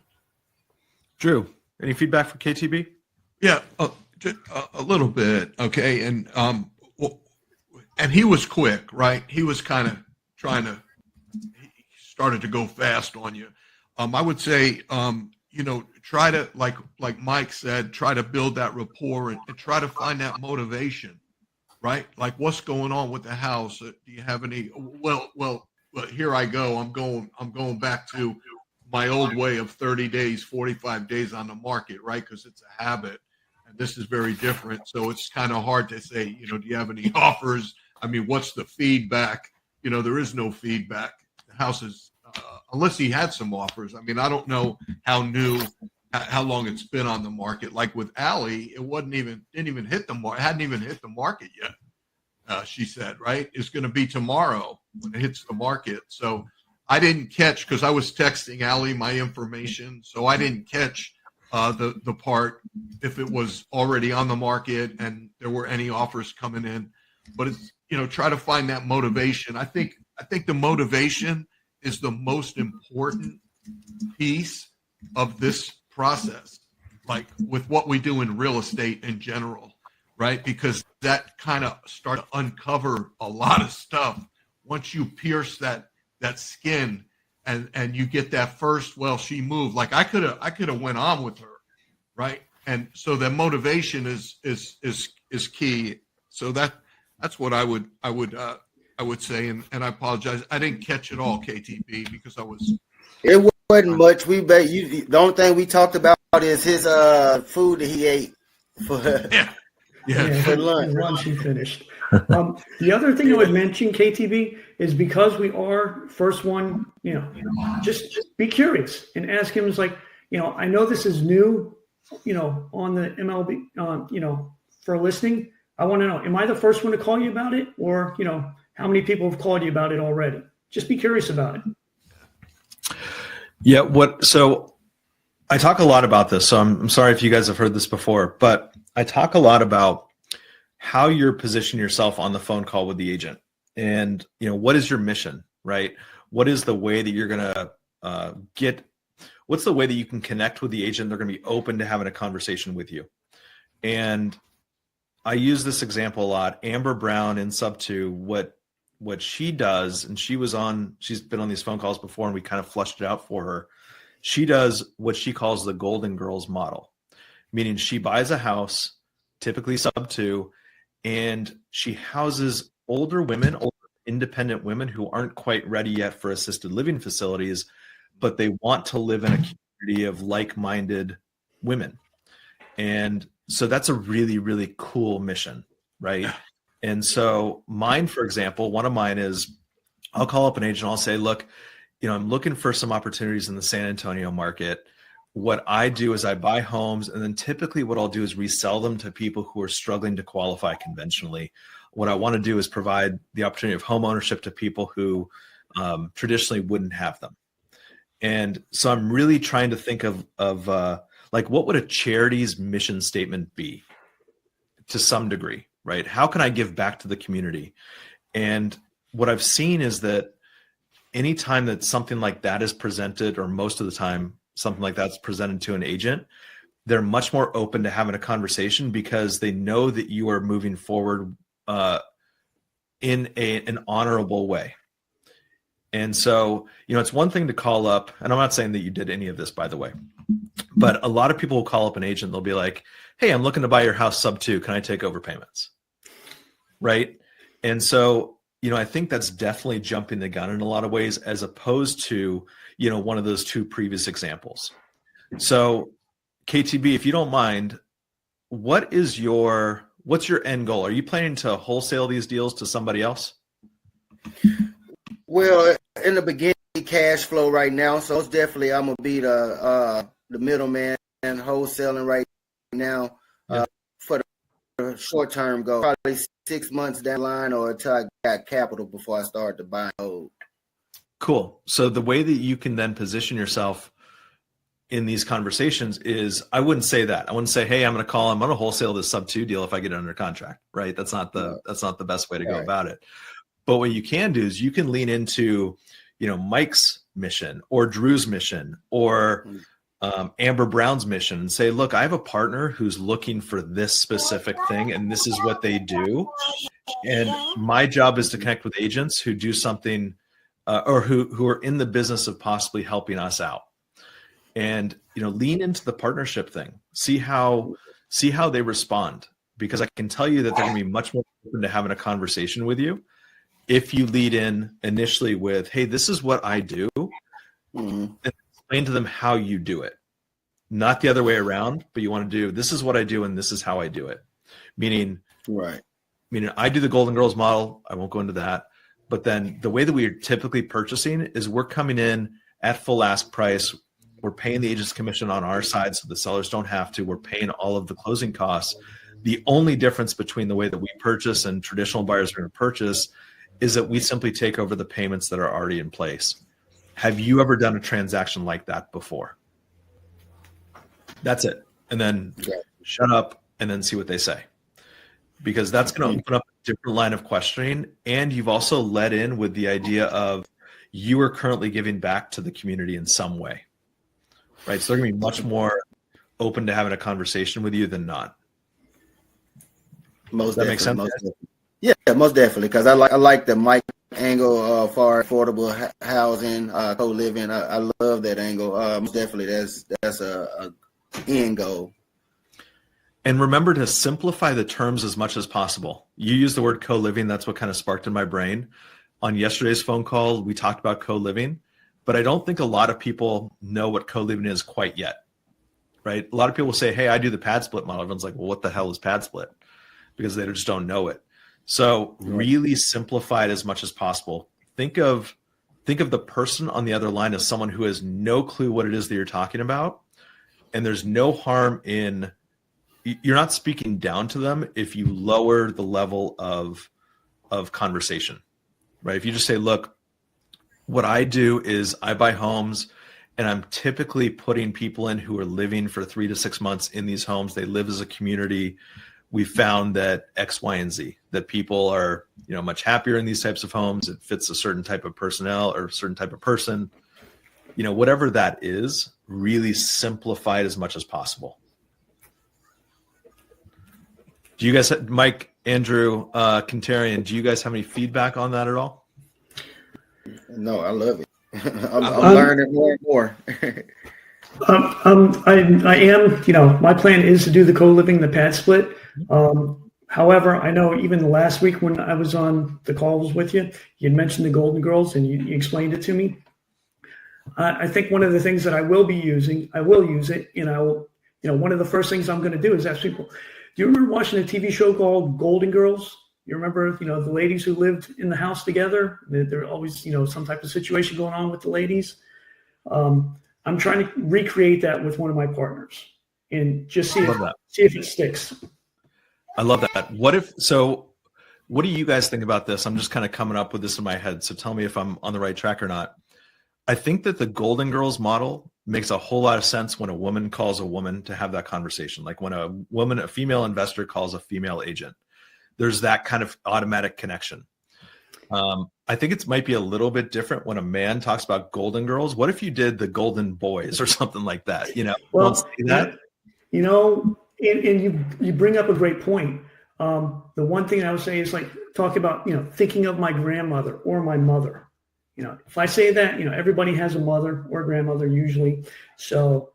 Drew, any feedback for KTB? Yeah, just a little bit. Okay, and he was quick, right? He was kind of he started to go fast on you. I would say, try to, like Mike said, try to build that rapport and try to find that motivation, right? Like, what's going on with the house? Do you have any? Well, here I go. I'm going back to my old way of 30 days, 45 days on the market, right? Because it's a habit. And this is very different. So it's kind of hard to say, do you have any offers? I mean, what's the feedback? There is no feedback. The house is, unless he had some offers. I mean, I don't know how long it's been on the market. Like with Allie, it didn't even hit the market. Hadn't even hit the market yet. She said, right? It's going to be tomorrow when it hits the market. So I didn't catch, because I was texting Allie my information. So I didn't catch the part if it was already on the market and there were any offers coming in. But it's, try to find that motivation. I think the motivation is the most important piece of this process, like with what we do in real estate in general, right? Because that kind of starts to uncover a lot of stuff once you pierce that skin and you get that first, well, she moved. Like I could have went on with her, right? And so the motivation is key. So that's what I would say, and I apologize. I didn't catch it all, KTB, because I was. It wasn't much. The only thing we talked about is his food that he ate for for lunch. Lunch he finished. The other thing I would mention, KTB, is because we are first one, just be curious and ask him. It's like, I know this is new, on the MLB, for a listing. I want to know, am I the first one to call you about it? Or, how many people have called you about it already? Just be curious about it. Yeah. So I talk a lot about this. So I'm sorry if you guys have heard this before, but I talk a lot about how you're positioning yourself on the phone call with the agent. And, what is your mission, right? What is the way that you're going to what's the way that you can connect with the agent? They're going to be open to having a conversation with you. And I use this example a lot. Amber Brown in Sub 2, what she does, and she's been on these phone calls before, and we kind of flushed it out for her. She does what she calls the Golden Girls model, meaning she buys a house, typically Sub 2, and she houses older women, older independent women who aren't quite ready yet for assisted living facilities, but they want to live in a community of like-minded women. And so that's a really, really cool mission, right? And so mine, for example, one of mine is I'll call up an agent. I'll say, look, I'm looking for some opportunities in the San Antonio market. What I do is I buy homes, and then typically what I'll do is resell them to people who are struggling to qualify conventionally. What I want to do is provide the opportunity of home ownership to people who traditionally wouldn't have them. And so I'm really trying to think of like, what would a charity's mission statement be to some degree, right? How can I give back to the community? And what I've seen is that anytime that something like that is presented, or most of the time something like that's presented to an agent, they're much more open to having a conversation because they know that you are moving forward in an honorable way. And so, it's one thing to call up, and I'm not saying that you did any of this, by the way, but a lot of people will call up an agent. They'll be like, hey, I'm looking to buy your house Sub 2. Can I take over payments? Right. And so, I think that's definitely jumping the gun in a lot of ways, as opposed to, one of those two previous examples. So KTB, if you don't mind, what's your end goal? Are you planning to wholesale these deals to somebody else? Well, in the beginning, cash flow right now, so it's definitely I'm gonna be the middleman and wholesaling right now for the short-term goal. Probably 6 months down the line, or until I got capital before I start to buy gold. Cool. So the way that you can then position yourself in these conversations is, I wouldn't say that. I wouldn't say, hey, I'm going to wholesale this Sub 2 deal if I get it under contract, right? That's not the best way to go about it. But what you can do is you can lean into, Mike's mission or Drew's mission or Amber Brown's mission and say, look, I have a partner who's looking for this specific thing, and this is what they do. And my job is to connect with agents who do something or who are in the business of possibly helping us out. And, lean into the partnership thing, see how they respond, because I can tell you that they're going to be much more open to having a conversation with you if you lead in initially with, hey, this is what I do, and explain to them how you do it. Not the other way around, but you want to do, this is what I do and this is how I do it. Meaning I do the Golden Girls model. I won't go into that. But then the way that we are typically purchasing is we're coming in at full ask price. We're paying the agent's commission on our side, so the sellers don't have to. We're paying all of the closing costs. The only difference between the way that we purchase and traditional buyers are going to purchase is that we simply take over the payments that are already in place. Have you ever done a transaction like that before? That's it. And then shut up and then see what they say. Because that's going to open up a different line of questioning. And you've also led in with the idea of you are currently giving back to the community in some way. Right? So they're going to be much more open to having a conversation with you than not. Does that make sense? Yeah, most definitely. Because I like the Mike angle for affordable housing, co-living. I love that angle. Most definitely, that's a end goal. And remember to simplify the terms as much as possible. You use the word co-living. That's what kind of sparked in my brain. On yesterday's phone call, we talked about co-living, but I don't think a lot of people know what co-living is quite yet, right? A lot of people say, hey, I do the pad split model. Everyone's like, well, what the hell is pad split? Because they just don't know it. So really simplify it as much as possible. Think of the person on the other line as someone who has no clue what it is that you're talking about. And there's no harm in, you're not speaking down to them if you lower the level of conversation, right? If you just say, look, what I do is I buy homes and I'm typically putting people in who are living for 3 to 6 months in these homes. They live as a community. We found that X, Y, and Z, that people are, much happier in these types of homes. It fits a certain type of personnel or a certain type of person, whatever that is, really simplify it as much as possible. Do you guys, Mike, Andrew, Kentarian, do you guys have any feedback on that at all? No, I love it. I'm learning more and more. I am, my plan is to do the co-living, the pad split. However, I know even last week when I was on the calls with you, you had mentioned the Golden Girls and you explained it to me. I think one of the things that I will use it, one of the first things I'm going to do is ask people, do you remember watching a TV show called Golden Girls? You remember, the ladies who lived in the house together? There always, some type of situation going on with the ladies. I'm trying to recreate that with one of my partners and just see if it sticks. I love that. What do you guys think about this? I'm just kind of coming up with this in my head. So tell me if I'm on the right track or not. I think that the Golden Girls model makes a whole lot of sense when a woman calls a woman to have that conversation. Like when a female investor calls a female agent, there's that kind of automatic connection. I think it might be a little bit different when a man talks about Golden Girls. What if you did the Golden Boys or something like that? Well, that? And you bring up a great point. The one thing I would say is like talk about, thinking of my grandmother or my mother. If I say that, everybody has a mother or grandmother usually. So,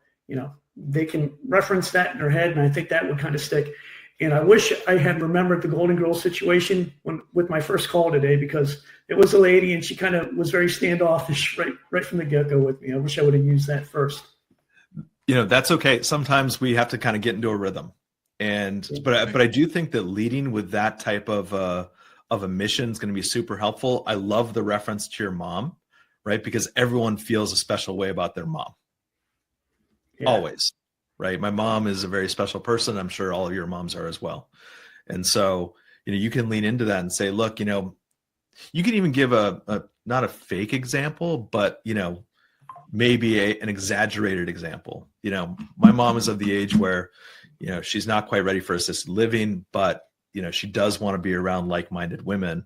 they can reference that in their head. And I think that would kind of stick. And I wish I had remembered the Golden Girls situation with my first call today, because it was a lady and she kind of was very standoffish right from the get-go with me. I wish I would have used that first. That's okay. Sometimes we have to kind of get into a rhythm. But I do think that leading with that type of a mission is going to be super helpful. I love the reference to your mom, right? Because everyone feels a special way about their mom. Yeah. Always. Right. My mom is a very special person. I'm sure all of your moms are as well. And so, you can lean into that and say, look, you can even give a not a fake example, but, maybe an exaggerated example. My mom is of the age where, she's not quite ready for assisted living, but, she does want to be around like-minded women.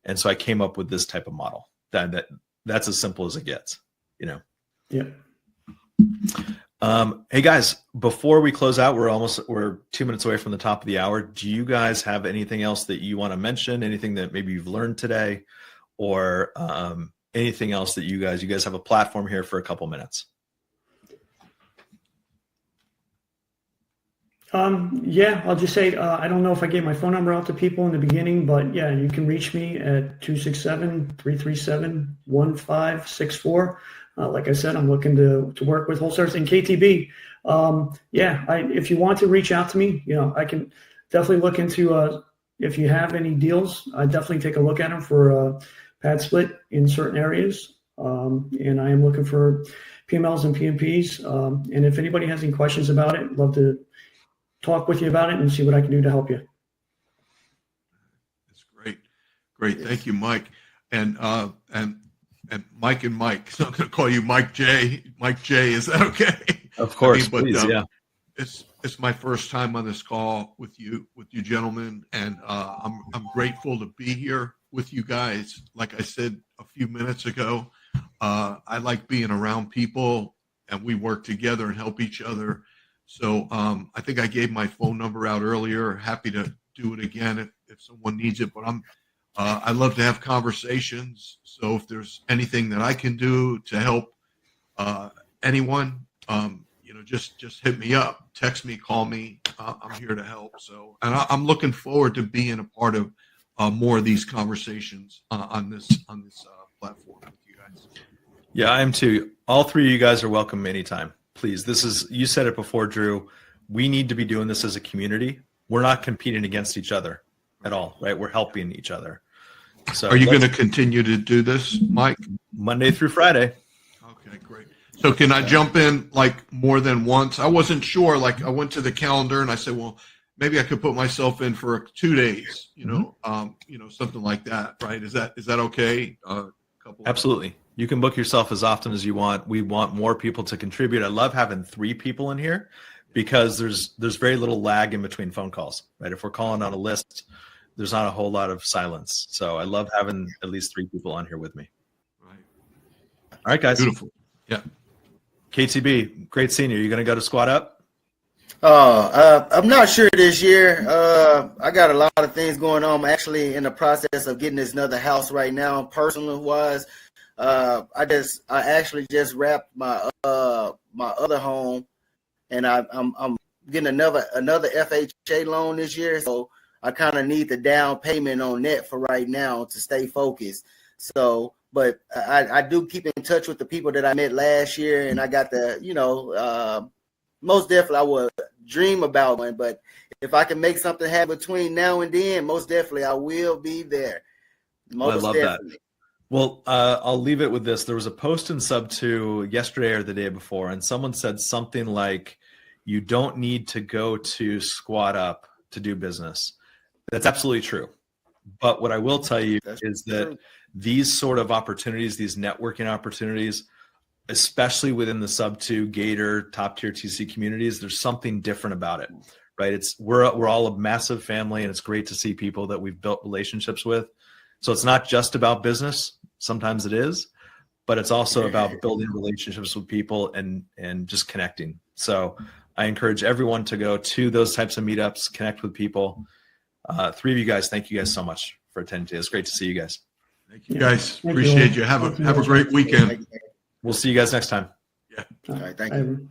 And so I came up with this type of model that's as simple as it gets, Yeah. Hey guys, before we close out, we're 2 minutes away from the top of the hour. Do you guys have anything else that you want to mention? Anything that maybe you've learned today, or anything else that you guys have a platform here for a couple minutes? Yeah, I'll just say, I don't know if I gave my phone number out to people in the beginning, but yeah, you can reach me at 267-337-1564. Like I said, I'm looking to work with wholesalers and KTB. If you want to reach out to me, I can definitely look into, if you have any deals, I definitely take a look at them for pad split in certain areas. And I am looking for PMLs and PMPs. And if anybody has any questions about it, I'd love to talk with you about it and see what I can do to help you. That's great. Thank you, Mike. And Mike and Mike. So I'm going to call you Mike J. Mike J. Is that okay? Of course, please. Yeah. It's my first time on this call with you gentlemen, and I'm grateful to be here with you guys. Like I said a few minutes ago, I like being around people, and we work together and help each other. So I think I gave my phone number out earlier. Happy to do it again if someone needs it. But I love to have conversations. So if there's anything that I can do to help anyone, just hit me up, text me, call me. I'm here to help. So, and I'm looking forward to being a part of more of these conversations on this platform with you guys. Yeah, I am too. All three of you guys are welcome anytime. Please. You said it before, Drew. We need to be doing this as a community. We're not competing against each other at all, right? We're helping each other. So are you going to continue to do this, Mike? Monday through Friday. Okay, great. So can I jump in like more than once? I wasn't sure. Like I went to the calendar and I said, well, maybe I could put myself in for 2 days, something like that, right? Is that okay? Absolutely. You can book yourself as often as you want. We want more people to contribute. I love having 3 people in here because there's very little lag in between phone calls, right? If we're calling on a list, there's not a whole lot of silence. So I love having at least 3 people on here with me. Right. All right, guys. Beautiful. Yeah. KTB, great seeing you. You going to go to Squad Up? I'm not sure this year. I got a lot of things going on. I'm actually in the process of getting this another house right now. Personal wise, I actually just wrapped my other home, and I'm getting another FHA loan this year. So I kind of need the down payment on that for right now to stay focused. So, but I do keep in touch with the people that I met last year, and I got most definitely I would dream about one, but if I can make something happen between now and then, most definitely I will be there. I love that. Well, I'll leave it with this. There was a post in Sub 2 yesterday or the day before, and someone said something like, you don't need to go to Squad Up to do business. That's absolutely true. But what I will tell you is that these sort of opportunities, these networking opportunities, especially within the Sub 2 Gator top tier TC communities, there's something different about it, right? We're all a massive family, and it's great to see people that we've built relationships with. So it's not just about business. Sometimes it is, but it's also about building relationships with people and just connecting. So I encourage everyone to go to those types of meetups, connect with people. Three of you guys, thank you guys so much for attending today. It's great to see you guys. Thank you guys. Appreciate you. Have a great weekend. We'll see you guys next time. Yeah. All right. Thank you.